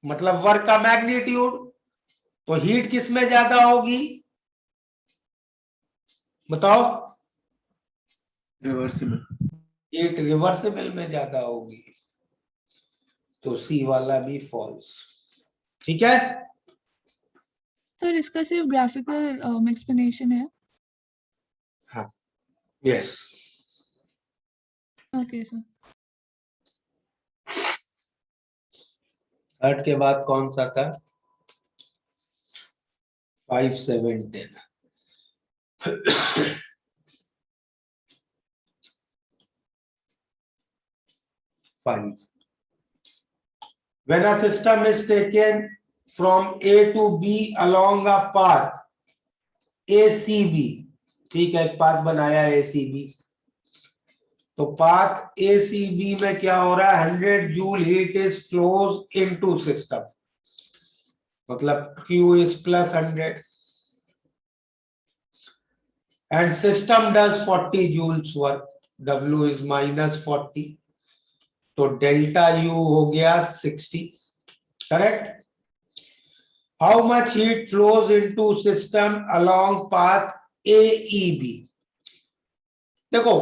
मतलब वर्क का मैग्नीट्यूड, तो हीट किस में ज्यादा होगी, बताओ।
Reversible.
हीट रिवर्सिबल में ज्यादा होगी, तो सी वाला भी फॉल्स, ठीक है।
सर इसका सिर्फ ग्राफिकल एक्सप्लेनेशन है।
हाँ, यस।
Okay sir.
थर्ड के बाद कौन सा था, 5, 7, 10। When a system is taken from A to B along a path ACB, ठीक है, एक पाथ बनाया ACB, तो पाथ ACB में क्या हो रहा है, 100 joule heat is flows into system, मतलब Q is +100 and system does 40 joules work, W is -40, तो डेल्टा U हो गया 60, correct. How much heat flows into system along path AEB, देखो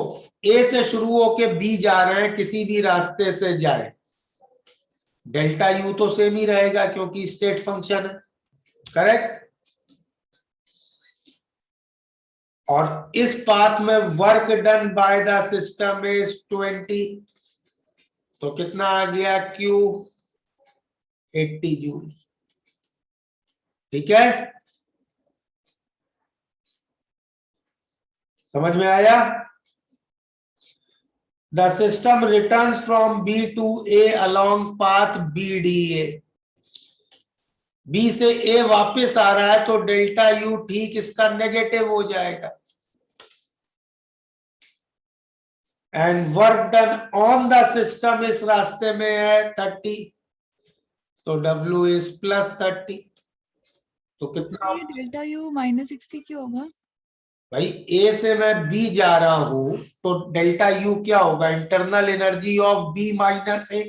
A से शुरू होके B जा रहे हैं, किसी भी रास्ते से जाए, डेल्टा U तो सेम ही रहेगा क्योंकि स्टेट फंक्शन है, करेक्ट। और इस पाथ में work done by the system is 20, तो कितना आ गया Q, 80 जूल, ठीक है, समझ में आया। The system returns from B to A along path BDA, B से A वापस आ रहा है, तो डेल्टा U ठीक इसका नेगेटिव हो जाएगा, and work done on the system इस रास्ते में है 30, तो W इज +30, तो कितना,
ये डेल्टा यू -60 क्यों होगा?
भाई A से मैं B जा रहा हूं, तो डेल्टा U क्या होगा, internal energy of B -A,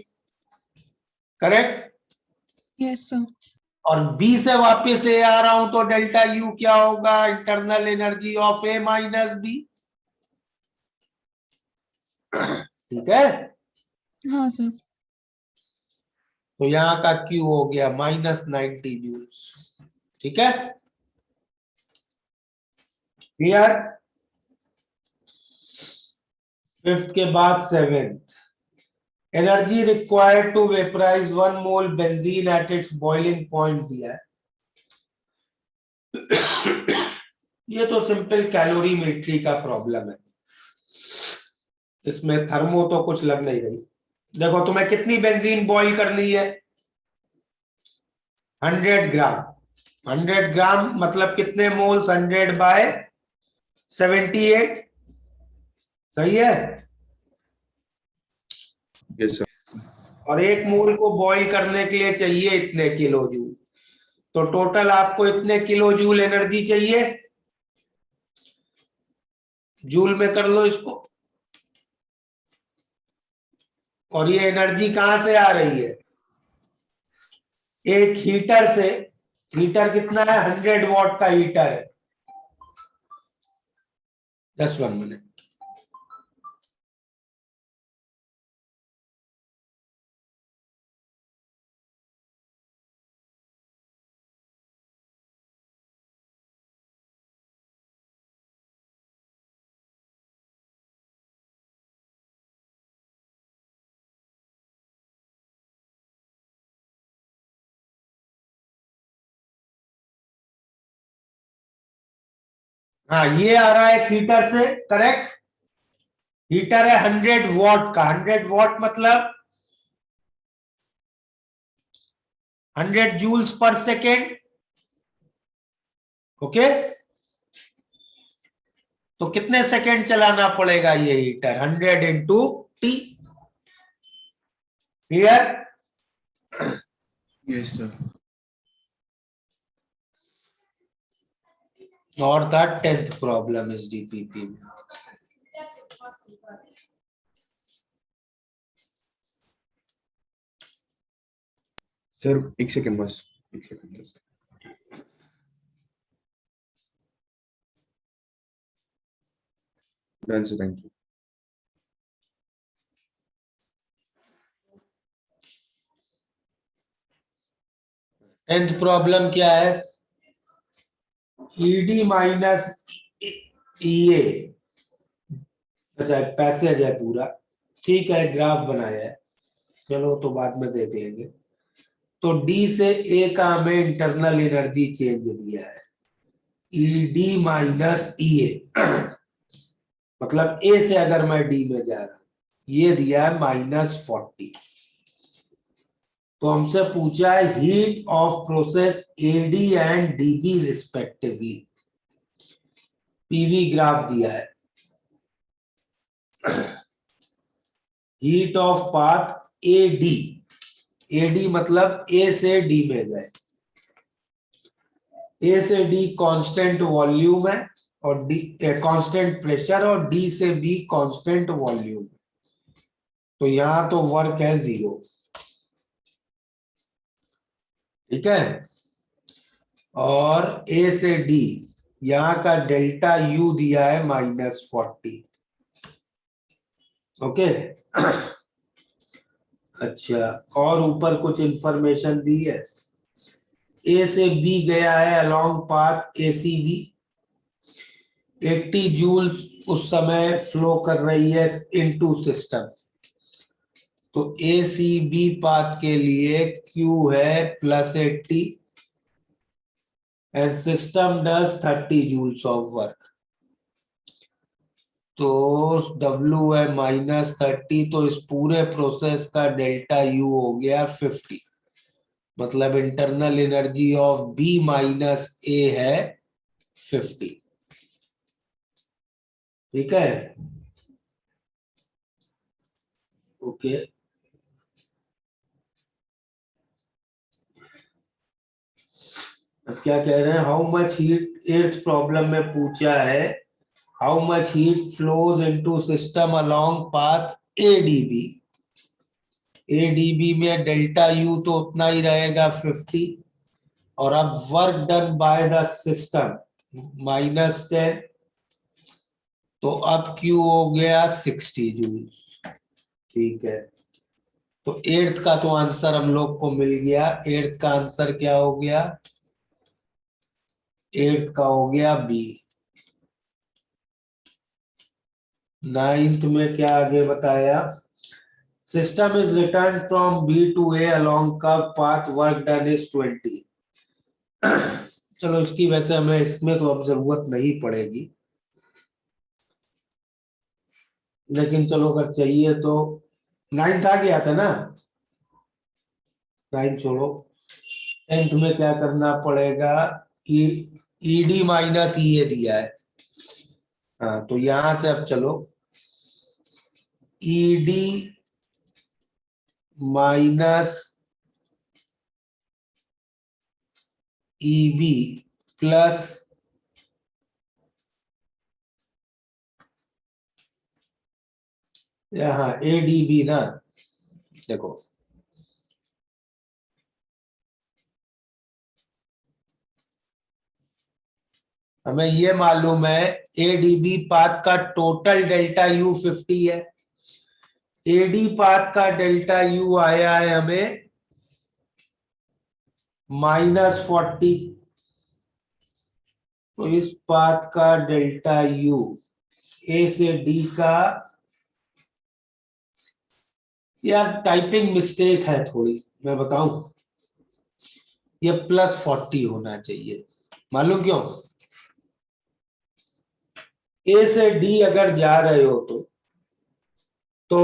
correct.
Yes sir.
और B से वापस A आ रहा हूं, तो डेल्टा U क्या होगा, internal energy of A -B, ठीक है।
हाँ सर।
तो यहाँ का Q हो गया -90 जूल्स, ठीक है, क्लियर। फिफ्थ के बाद 7th, energy required to vaporize 1 mole benzene at its boiling point दिया है। ये तो सिंपल कैलोरीमेट्री का प्रॉब्लम है, इसमें थर्मो तो कुछ लग नहीं रही। देखो तुम्हें कितनी बेंजीन बॉईल करनी है, 100 ग्राम। 100 ग्राम मतलब कितने मोल्स, 100 बाय 78, सही है।
Yes sir.
और 1 मोल को बॉईल करने के लिए चाहिए इतने किलो जूल, तो टोटल आपको इतने किलो जूल एनर्जी चाहिए। जूल में कर लो इसको। और ये एनर्जी कहां से आ रही है, एक हीटर से। हीटर कितना है, 100 वॉट का हीटर है। Just 1 minute. हाँ, ये आ रहा है हीटर से, करेक्ट। हीटर है 100 वॉट का। 100 वॉट मतलब 100 जूल्स पर सेकेंड। ओके, तो कितने सेकेंड चलाना पड़ेगा ये heater, 100 into T. Clear?
Yes, sir.
और the 10th problem is DPP में।
सर एक सेकंड बस, एक सेकंड बस। Done sir, thank you.
10th problem क्या है, ईडी माइनस ईए। अच्छा, पैसेज है पूरा, ठीक है, ग्राफ बनाया है, चलो तो बाद में देख लेंगे। तो डी से ए का हमें इंटरनल एनर्जी चेंज दिया है, ईडी माइनस ईए। मतलब ए से अगर मैं डी में जा रहा हूं, ये दिया है -40। तो हमसे पूछा है heat of process AD and DB respectively. PV graph दिया है। Heat of path AD, AD मतलब ए से डी में गए। ए से डी कांस्टेंट वॉल्यूम है और डी कांस्टेंट प्रेशर, और डी से बी कांस्टेंट वॉल्यूम। तो यहां तो वर्क है 0, ठीक है। और ए से डी यहां का डेल्टा यू दिया है -40। ओके। अच्छा, और ऊपर कुछ इंफॉर्मेशन दी है। ए से बी गया है अलोंग पाथ एसीबी, 80 जूल उस समय फ्लो कर रही है इनटू सिस्टम। तो एसीबी पाथ के लिए Q है +80 and system does 30 joules of work. तो W है -30, तो इस पूरे प्रोसेस का डेल्टा U हो गया 50। मतलब internal energy of B minus A है 50, ठीक है। ओके, अब क्या कह रहे हैं, how much heat, 8th problem में पूछा है how much heat flows into system along path ADB. ADB में डेल्टा यू तो उतना ही रहेगा 50, और अब work done by the system -10, तो अब Q हो गया 60 जूल, ठीक है। तो 8th का तो आंसर हम लोग को मिल गया। 8th का आंसर क्या हो गया, 8th का हो गया बी। 9th में क्या आगे बताया, System is returned from B to A along curve path. Work done is 20. चलो इसकी वैसे हमें इसमें तो अब जरूरत नहीं पड़ेगी, लेकिन चलो अगर चाहिए तो 9th आ गया था ना, 9 छोड़ो, 10th में क्या करना पड़ेगा, ईडी माइनस ई दिया है। हाँ तो यहां से अब चलो ईडी माइनस ईबी प्लस यहाँ एडीबी ना, देखो हमें ये मालूम है एडीबी पाथ का टोटल डेल्टा यू 50 है, एडी पाथ का डेल्टा यू आया है हमें -40, तो इस पाथ का डेल्टा यू ए से डी का, यार टाइपिंग मिस्टेक है थोड़ी, मैं बताऊं, ये +40 होना चाहिए। मालूम क्यों? ए से डी अगर जा रहे हो तो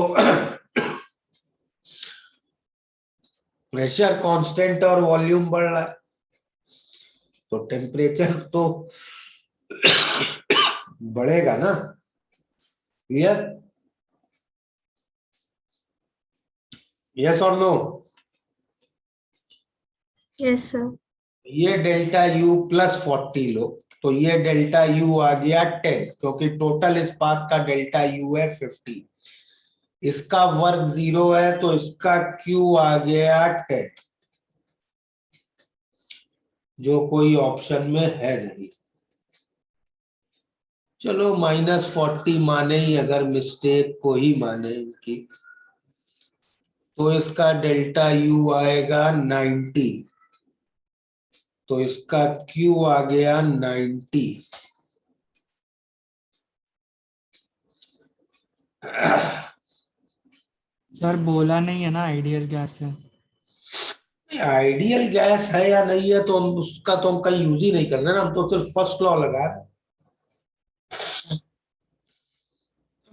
प्रेशर कांस्टेंट और वॉल्यूम बढ़ रहा है, तो टेम्परेचर तो बढ़ेगा ना। क्लियर? यस और नो?
Yes sir.
ये डेल्टा यू +40 लो, तो ये डेल्टा यू आ गया 10, क्योंकि टोटल इस पाथ का डेल्टा यू है 50, इसका वर्ग 0 है तो इसका क्यू आ गया 10, जो कोई ऑप्शन में है नहीं। चलो -40 माने ही, अगर मिस्टेक को ही माने इनकी, तो इसका डेल्टा यू आएगा 90, तो इसका क्यू आ गया 90।
सर बोला नहीं है ना आइडियल गैस है।
आइडियल गैस है या नहीं है तो हम उसका तो हम कहीं यूज ही नहीं कर रहे ना, हम तो सिर्फ फर्स्ट लॉ लगा रहे हैं,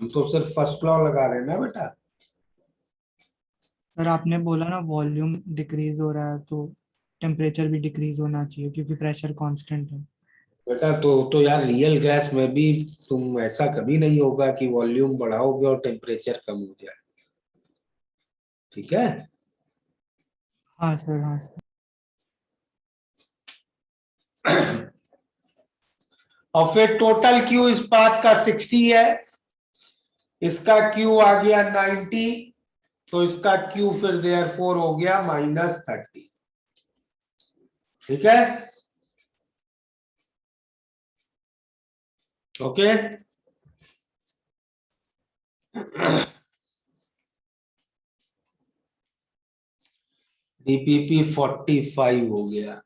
हम तो सिर्फ फर्स्ट लॉ लगा रहे हैं ना बेटा।
सर आपने बोला ना वॉल्यूम डिक्रीज हो रहा है तो टेम्परेचर भी डिक्रीज होना चाहिए क्योंकि प्रेशर कांस्टेंट है।
बेटा तो यार रियल गैस में भी तुम ऐसा कभी नहीं होगा कि वॉल्यूम बढ़ाओगे और टेम्परेचर कम हो जाए, ठीक है?
हाँ सर, हाँ सर।
और फिर टोटल क्यू इस पाथ का 60 है, इसका क्यू आ गया 90, तो इसका क्यू फिर देयरफॉर हो गया -30, ठीक है? ओके, डीपीपी 45 हो गया,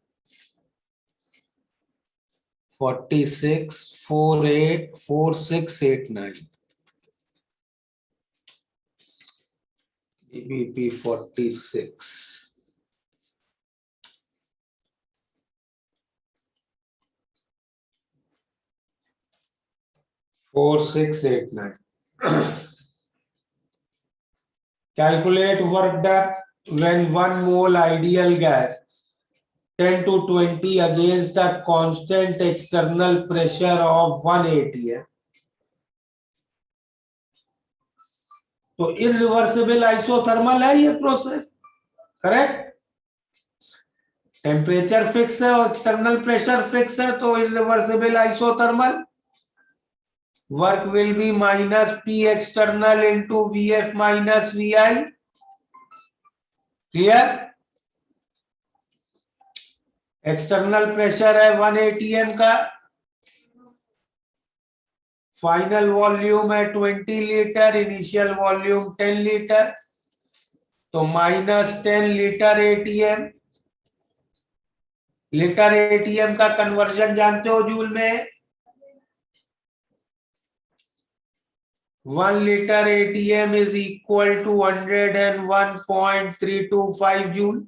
46 48 4689, DPP 46 4689। Calculate work done when 1 mole ideal gas 10 to 20 against a constant external pressure of 1 atm. तो इरिवर्सिबल आइसोथर्मल है ये प्रोसेस, करेक्ट? टेम्परेचर फिक्स है और एक्सटर्नल प्रेशर फिक्स है, तो irreversible isothermal. Work will be -P external into VF minus VI. Clear? External pressure है 1 atm का, final volume है 20 लीटर, इनिशियल वॉल्यूम 10 लीटर, तो -10 लीटर एटीएम। लीटर एटीएम का conversion जानते हो जूल में? 1 liter ATM is equal to 101.325 joule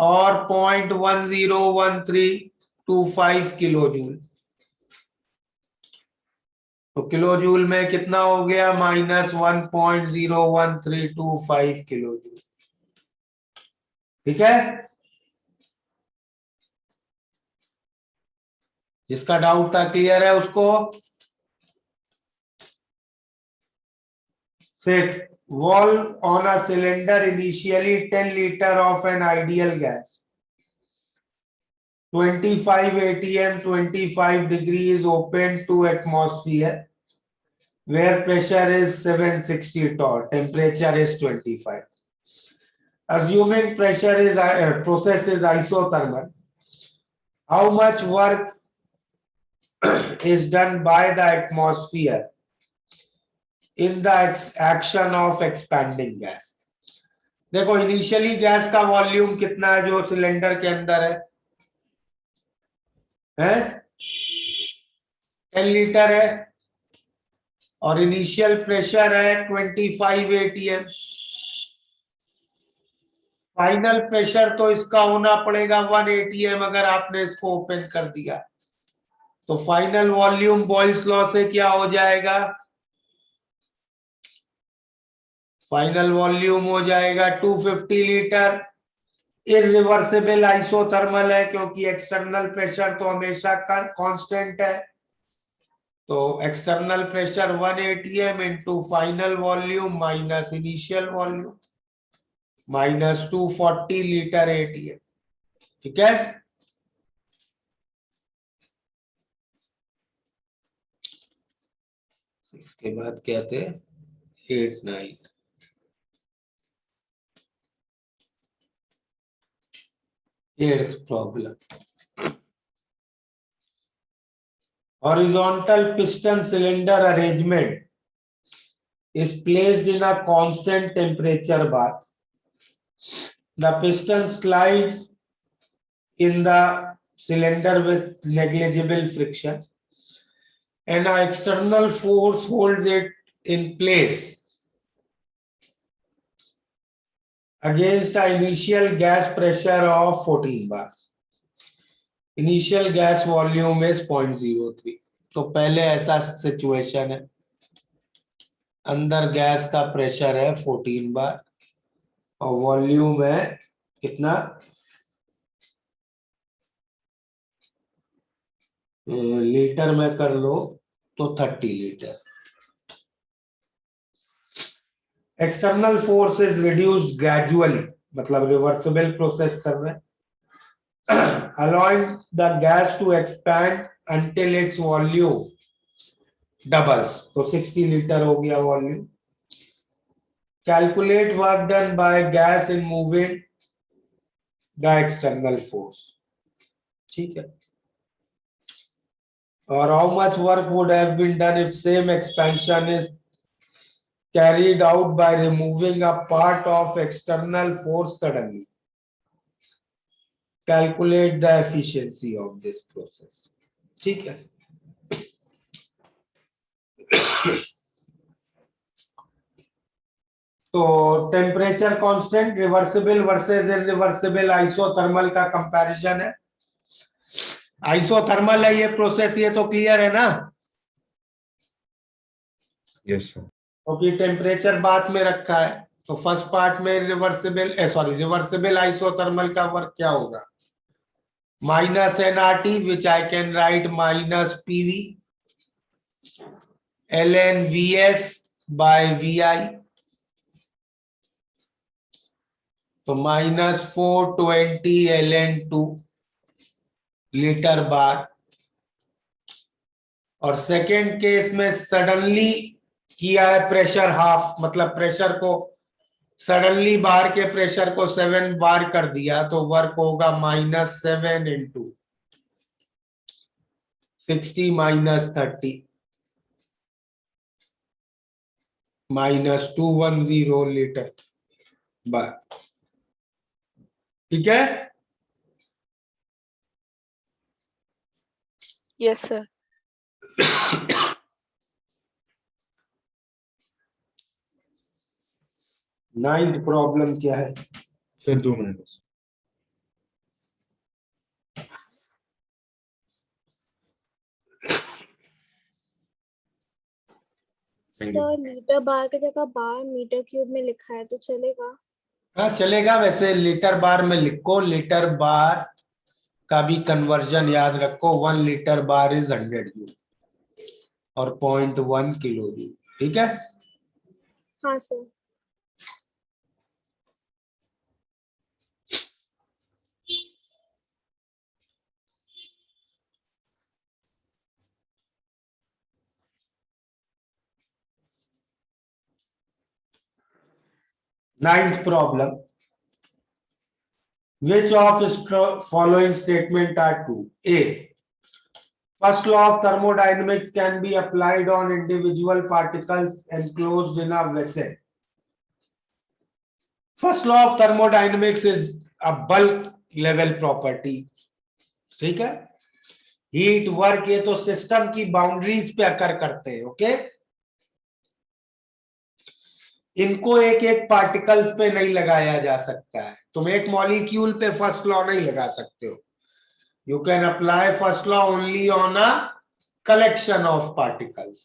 और 0.101325 kilo joule. तो किलो जूल में कितना हो गया? -1.01325 किलो जूल। ठीक है, जिसका डाउट था क्लियर है उसको। 6. Valve on a cylinder initially 10 liter of an ideal gas. 25 atm 25 degrees open to atmosphere where pressure is 760 torr, temperature is 25. Assuming pressure is process is isothermal, how much work is done by the atmosphere in the action of expanding gas? देखो initially gas का volume कितना है जो cylinder के अंदर है? 10 litre है और इनिशियल प्रेशर है 25 एटीएम। फाइनल प्रेशर तो इसका होना पड़ेगा 1 एटीएम अगर आपने इसको ओपन कर दिया। तो फाइनल वॉल्यूम बॉयल्स लॉ से क्या हो जाएगा? फाइनल वॉल्यूम हो जाएगा 250 लीटर। इरिवर्सिबल आइसोथर्मल है क्योंकि एक्सटर्नल प्रेशर तो हमेशा कांस्टेंट है। तो external pressure 1 ATM into final volume minus initial volume minus 240 litre ATM. ठीक है, इसके बाद क्या थे? 8 9 8th problem. Horizontal piston cylinder arrangement is placed in a constant temperature bar. The piston slides in the cylinder with negligible friction, and an external force holds it in place against the initial gas pressure of 14 bar. Initial gas volume is 0.03. तो पहले ऐसा situation है, अंदर gas का pressure है 14 बार और volume है कितना? लीटर में कर लो तो 30 litre. External force is reduced gradually, मतलब रिवर्सिबल प्रोसेस कर रहे हैं, allowing the gas to expand until its volume doubles. तो 60 लीटर हो गया volume. Calculate work done by gas in moving the external force. ठीक है, और how much work would have been done if same expansion is carried out by removing a part of external force suddenly? Calculate the efficiency of this process. ठीक है, तो temperature constant, reversible versus irreversible isothermal का comparison है। Isothermal है ये process, ये तो clear है ना?
Yes sir.
क्योंकि टेम्परेचर बाद में रखा है। तो फर्स्ट पार्ट में रिवर्सिबल आइसोथर्मल का वर्क क्या होगा? Minus NRT which I can write minus PV ln vf by vi, तो -420 ln2 लीटर बार। और सेकेंड केस में सडनली किया है प्रेशर हाफ, मतलब प्रेशर को सडनली बार के प्रेशर को 7 बार कर दिया, तो वर्क होगा -7 इंटू 60 - 30 -210 लीटर बार। ठीक है,
Yes, sir.
9th प्रॉब्लम क्या है?
सर 2 मिनट बस। Thank you.
सर लीटर बार की जगह बार मीटर क्यूब में लिखा है तो चलेगा?
हाँ चलेगा, वैसे लीटर बार में लिखो, लीटर बार का भी कन्वर्जन याद रखो, 1 लीटर बार इज 100 जूल और 0.1 किलो जूल, ठीक है?
हाँ sir.
Ninth problem. Which of the following statement are true? A. First law of thermodynamics can be applied on individual particles enclosed in a vessel. First law of thermodynamics is a bulk level property. ठीक है? Heat work ये तो system की boundaries पे अकर करते हैं, okay? इनको एक एक पार्टिकल्स पे नहीं लगाया जा सकता है। तुम एक मॉलिक्यूल पे फर्स्ट लॉ नहीं लगा सकते हो। You can apply first law only on a collection of particles.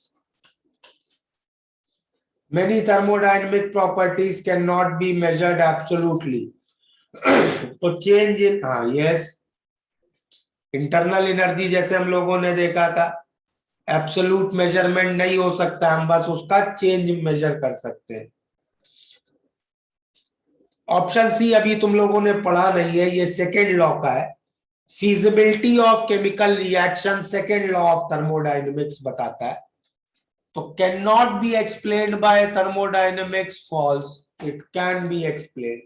Many thermodynamic properties cannot be measured absolutely. तो चेंज इन, हाँ यस, इंटरनल एनर्जी जैसे हम लोगों ने देखा था, एब्सोल्यूट मेजरमेंट नहीं हो सकता, हम बस उसका चेंज मेजर कर सकते हैं। ऑप्शन सी अभी तुम लोगों ने पढ़ा नहीं है, ये सेकेंड लॉ का है। Feasibility of chemical reaction second law of thermodynamics बताता है। तो can not be explained by thermodynamics, false, it can be explained.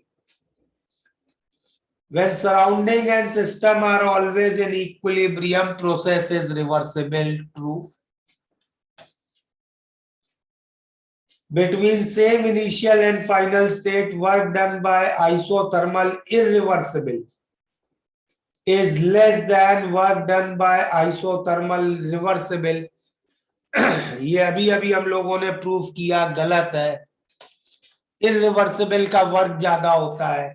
When surrounding and system are always in equilibrium, process is reversible, true. Between same initial and final state, work done by isothermal irreversible is less than work done by isothermal reversible. ये अभी अभी हम लोगों ने proof किया, गलत है। Irreversible का वर्क ज्यादा होता है,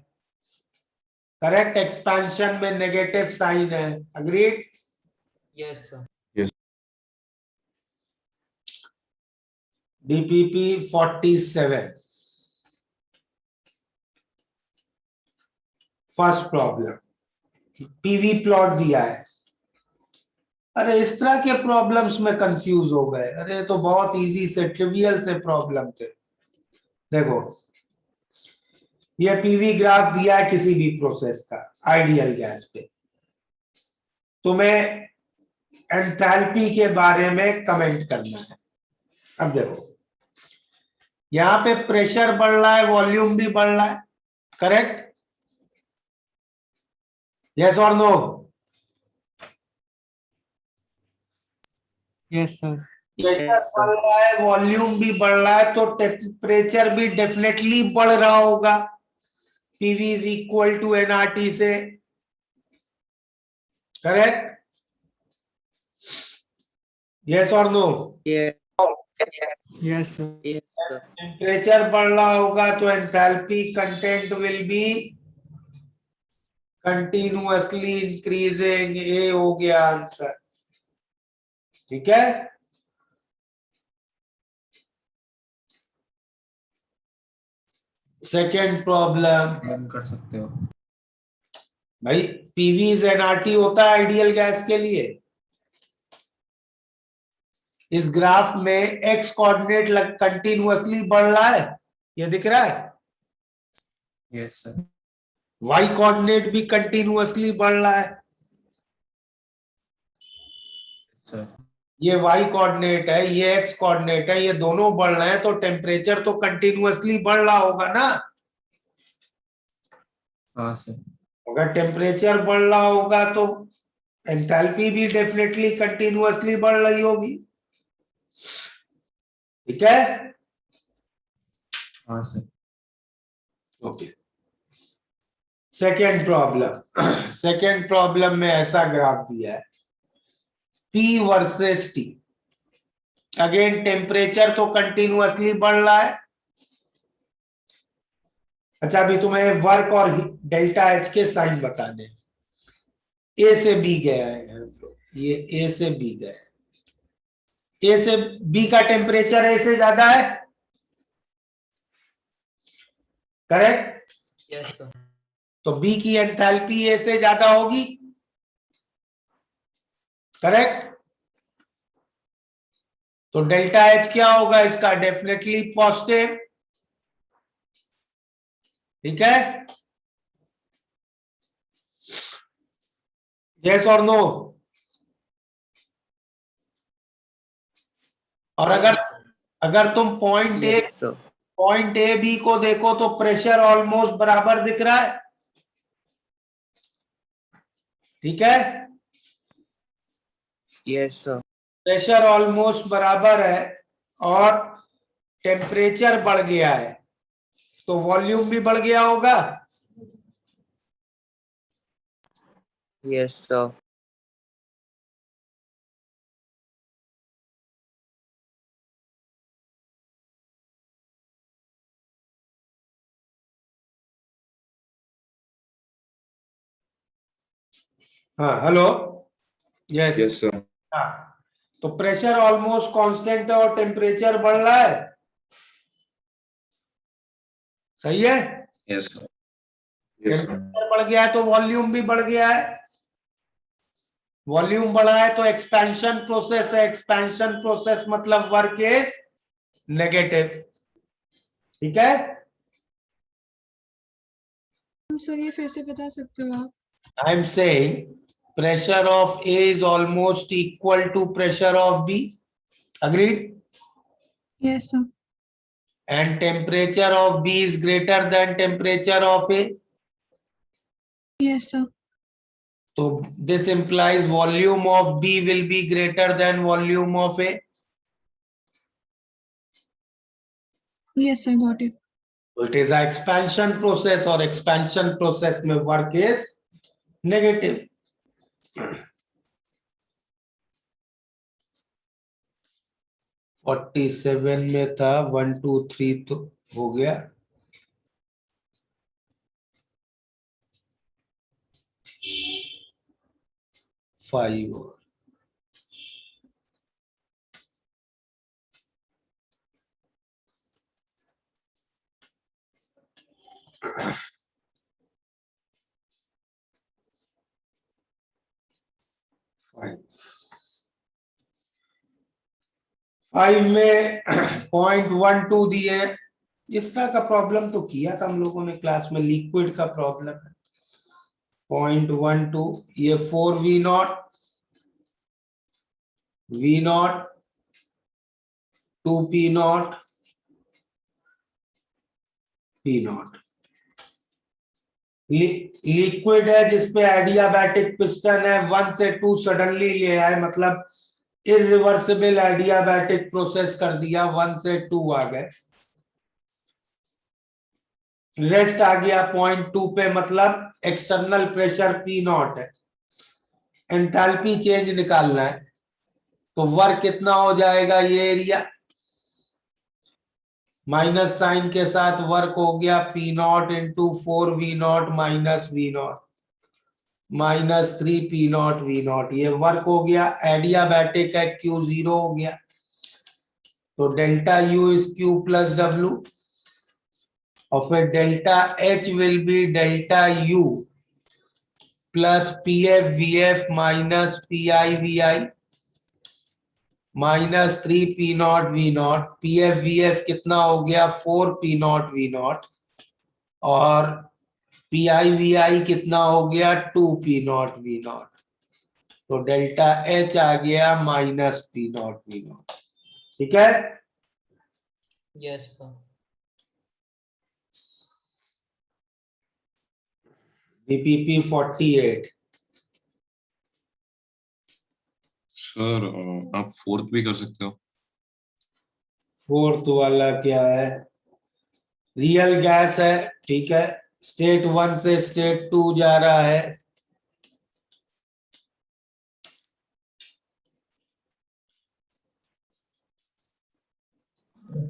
करेक्ट? एक्सपेंशन में नेगेटिव साइन है, agreed?
Yes sir.
DPP 47 first problem, PV plot दिया है। अरे इस तरह के प्रॉब्लम्स में कंफ्यूज हो गए, अरे तो बहुत इजी से ट्रिवियल से प्रॉब्लम थे। देखो ये पीवी ग्राफ दिया है किसी भी प्रोसेस का, आइडियल गैस पे, तुम्हें एंथैल्पी के बारे में कमेंट करना है। अब देखो यहां पे प्रेशर बढ़ रहा है, वॉल्यूम भी बढ़ रहा है, करेक्ट? यस और नो?
Yes sir.
प्रेशर बढ़ रहा है, वॉल्यूम भी बढ़ रहा है, तो टेम्परेचर भी डेफिनेटली बढ़ रहा होगा। PV is equal to NRT से, करेक्ट? यस और नो?
Yes sir.
टेम्परेचर बढ़ रहा होगा तो enthalpy content will be continuously increasing. ये हो गया आंसर, ठीक है? सेकेंड प्रॉब्लम
कर सकते हो
भाई, पीवी इज एनआरटी होता है आइडियल गैस के लिए। इस ग्राफ में एक्स कोऑर्डिनेट कंटिन्यूअसली बढ़ रहा है, ये दिख रहा है।
Yes sir.
वाई कोऑर्डिनेट भी कंटिन्यूअसली बढ़ रहा है।
सर
ये वाई कोऑर्डिनेट है, ये एक्स कोऑर्डिनेट है, ये दोनों बढ़ रहे हैं, तो टेम्परेचर तो कंटिन्यूअसली बढ़ रहा होगा ना।
हाँ सर।
अगर टेम्परेचर बढ़ रहा होगा तो एंथैल्पी भी डेफिनेटली कंटिन्यूअसली बढ़ रही होगी, ठीक है?
हाँ sir.
Okay, second problem. Second problem में ऐसा ग्राफ दिया है, P versus T। Again temperature तो कंटिन्यूअसली बढ़ रहा है, अच्छा, अभी तुम्हें वर्क और डेल्टा एच के साइन बताने हैं। ए से बी गया है, ये ए से बी गया है। ए से बी का टेम्परेचर ए से ज्यादा है, करेक्ट?
Yes sir.
तो बी की एंथैल्पी ए से ज्यादा होगी, करेक्ट? तो डेल्टा एच क्या होगा इसका? डेफिनेटली पॉजिटिव, ठीक है? यस और नो? और अगर अगर तुम पॉइंट ए बी को देखो तो प्रेशर ऑलमोस्ट बराबर दिख रहा है, ठीक है?
Yes sir.
प्रेशर ऑलमोस्ट बराबर है और टेम्परेचर बढ़ गया है, तो वॉल्यूम भी बढ़ गया होगा।
Yes sir.
हाँ, हेलो, यस।
Yes, sir.
हाँ, तो प्रेशर ऑलमोस्ट कांस्टेंट है और टेम्परेचर बढ़ रहा है, सही है?
Yes, sir. Yes, sir.
Temperature बढ़ गया है तो वॉल्यूम भी बढ़ गया है। वॉल्यूम बढ़ा है तो एक्सपेंशन प्रोसेस है, एक्सपेंशन प्रोसेस मतलब वर्क इज नेगेटिव, ठीक है?
सर ये फिर से बता सकते हो आप?
I am saying pressure of A is almost equal to pressure of B. Agreed?
Yes sir.
And temperature of B is greater than temperature of A.
Yes sir.
So this implies volume of B will be greater than volume of A.
Yes sir, got it.
So it is an expansion process और expansion process में work is negative. 47 में था, 1 2 3 तो हो गया। Five और five में 0.12 दिए। इस तरह का प्रॉब्लम तो किया था हम लोगों ने क्लास में, लिक्विड का प्रॉब्लम है। 0.12 ये 4V0 V0 2P0 P0 liquid है जिसपे एडियाबैटिक पिस्टन है, 1 से 2 सडनली ले आए, मतलब इरिवर्सिबल एडियाबैटिक प्रोसेस कर दिया, 1 से 2 आ गए, रेस्ट आ गया 0.2 पे, मतलब एक्सटर्नल प्रेशर P0 है। एंथैल्पी चेंज निकालना है तो वर्क कितना हो जाएगा, ये एरिया माइनस साइन के साथ वर्क हो गया P0 into 4V0 minus V0 minus 3P0 V0, ये वर्क हो गया। एडियाबैटिक है, Q0 हो गया, तो delta U is Q plus W और फिर delta H will be delta U plus PF VF minus PI VI minus 3P0 V0। PF VF कितना हो गया, 4P0 V0 और PI VI कितना हो गया, 2P0 V0। तो डेल्टा H आ गया माइनस P0 V0, ठीक है?
Yes sir.
BPP 48।
सर आप फोर्थ भी कर सकते हो।
फोर्थ वाला क्या है? रियल गैस है, ठीक है, स्टेट 1 से स्टेट 2 जा रहा है,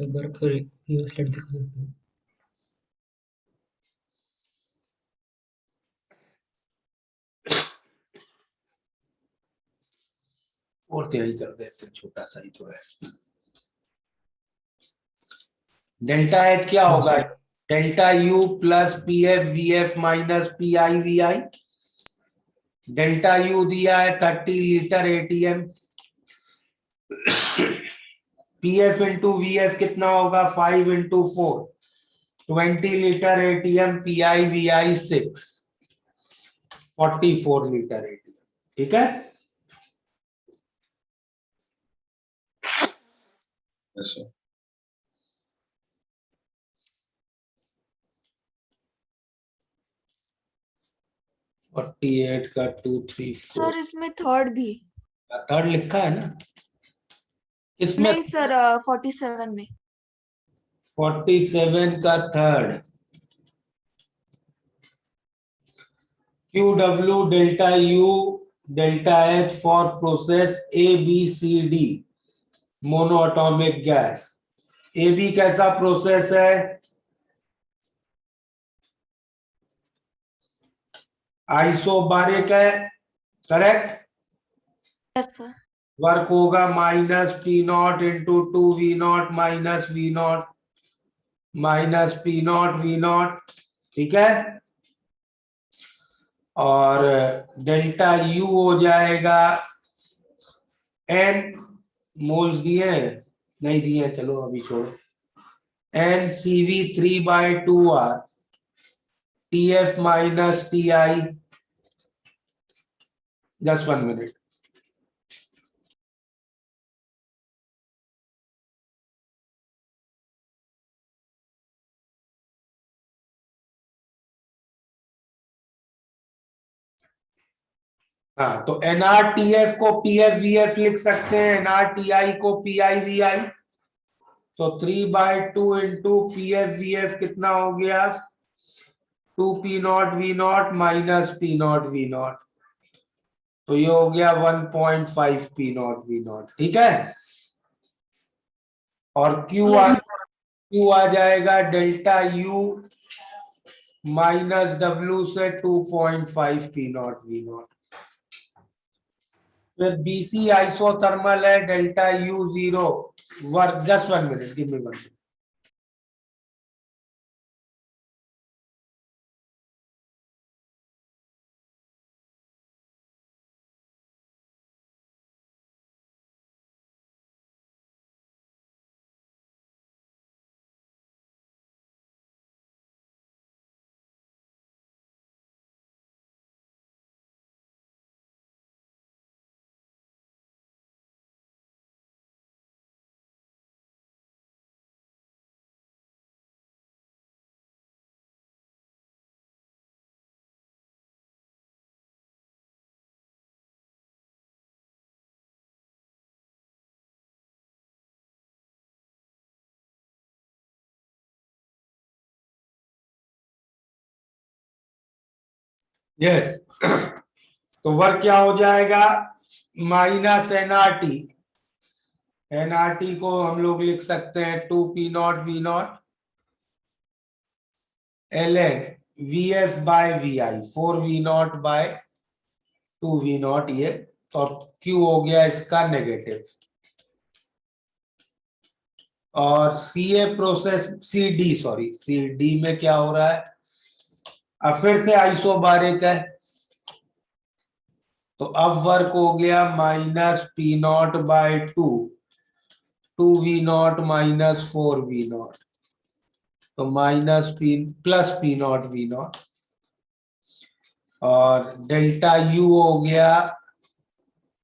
एक बार फिर ये स्लाइड दिखा सकते हो?
और तैयारी कर देते हैं, छोटा सा ही तो है। डेल्टा एच क्या होगा? Delta U plus P F V F minus P I V I. Delta U दिया है 30 litre ATM, P F into V F कितना होगा? 5 into 4, 20 litre ATM, P I V I 6, 44 litre ATM. ठीक है,
Yes, sir.
Forty eight का 2 3 4
sir इसमें third भी
third लिखा है ना इसमें?
नहीं सर 47 में
47 का third. Q W delta U delta H for process A B C D monoatomic gas. A B कैसा प्रोसेस है? आइसोबारिक है, करेक्ट?
यस सर
वर्क होगा minus P naught into 2 V naught minus V naught minus P naught V naught. ठीक है, और delta U हो जाएगा एन, मोल्स दिए हैं? नहीं दिए हैं, चलो अभी छोड़ो। N C V 3/2 R T F minus T I. Just 1 minute. हाँ, तो एनआरटीएफ को पीएफवीएफ लिख सकते हैं, एनआरटीआई को पीआईवीआई। तो 3/2 इंटू पीएफवीएफ कितना हो गया? 2 P naught V naught minus P naught V naught, तो ये हो गया 1.5 पी नॉट वी नॉट। ठीक है, और क्यू आ जाएगा डेल्टा यू माइनस डब्ल्यू से 2.5 पी नॉट वी नॉट। फिर बीसी आइसोथर्मल है, delta U 0 work. Just 1 minute, give me 1 minute. Yes, तो वर्क क्या हो जाएगा? Minus NRT. एनआरटी को हम लोग लिख सकते हैं 2 P naught V naught L N V F by V I, 4 V naught by 2 V naught. ये और क्यू हो गया इसका नेगेटिव। और C A process C D, sorry C D में क्या हो रहा है? अब फिर से आइसोबारिक है, तो अब वर्क हो गया minus P naught by 2 V naught minus 4 V naught, तो minus P plus P naught V naught. और डेल्टा यू हो गया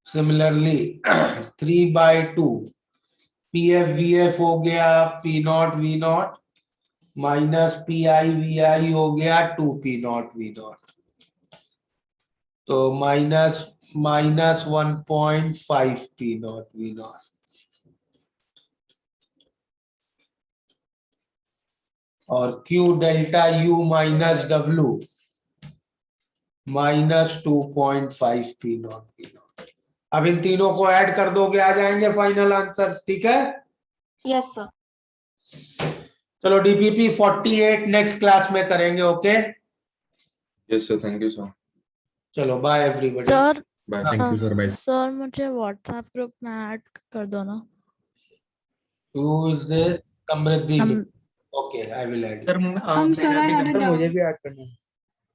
similarly 3/2 P F V F हो गया P naught V naught minus P I V I हो गया 2 P naught V naught, तो minus 1.5 P naught V naught. और Q delta U minus W minus 2.5 P naught V not. अब इन तीनों को add कर दोगे, आ जाएंगे फाइनल आंसर्स। ठीक है,
यस सर
चलो डीपीपी 48 नेक्स्ट क्लास में करेंगे। Okay,
Yes, sir. Thank you, sir.
चलो bye everybody.
Sir
bye, thank you sir, bye.
Sir मुझे व्हाट्सएप ग्रुप में ऐड कर दो ना।
Who is this? समृद्धि।
सम-
Okay, I will add.
Sir
sir, I had a doubt.
मुझे भी add करना है।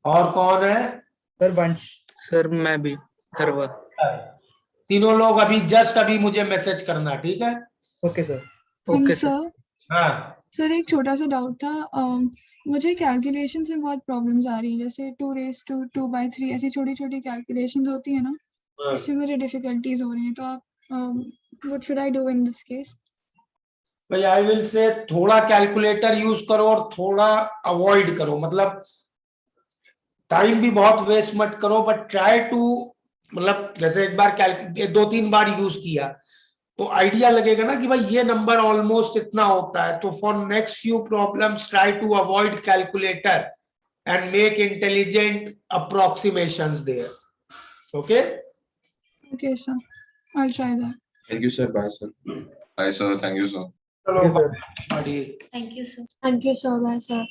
और कौन है?
सर वंश। सर मैं भी थरवा।
तीनों लोग अभी जस्ट अभी मुझे मैसेज करना, ठीक है?
Okay sir.
Okay
okay sir.
Sir
हाँ
सर एक छोटा सा डाउट था। मुझे कैलकुलेशन में बहुत प्रॉब्लम्स आ रही हैं, जैसे 2^2/3 ऐसी छोटी छोटी कैलकुलेशंस होती है ना, इसमें मुझे डिफिकल्टीज हो रही हैं। तो आप what should I do in this case?
भाई आई विल से थोड़ा कैलकुलेटर यूज करो और थोड़ा अवॉइड करो, मतलब टाइम भी बहुत वेस्ट मत करो, बट ट्राई टू, मतलब जैसे एक बार 2-3 बार यूज किया तो आइडिया लगेगा ना कि भाई ये नंबर ऑलमोस्ट इतना होता है। तो for next few problems try to avoid calculator and make intelligent approximations there. Okay
okay sir, I try that.
Thank you sir, bye sir.
Bye sir, thank you sir.
चलो
sir.
buddy.
Thank you, sir.
Thank you sir, bye sir.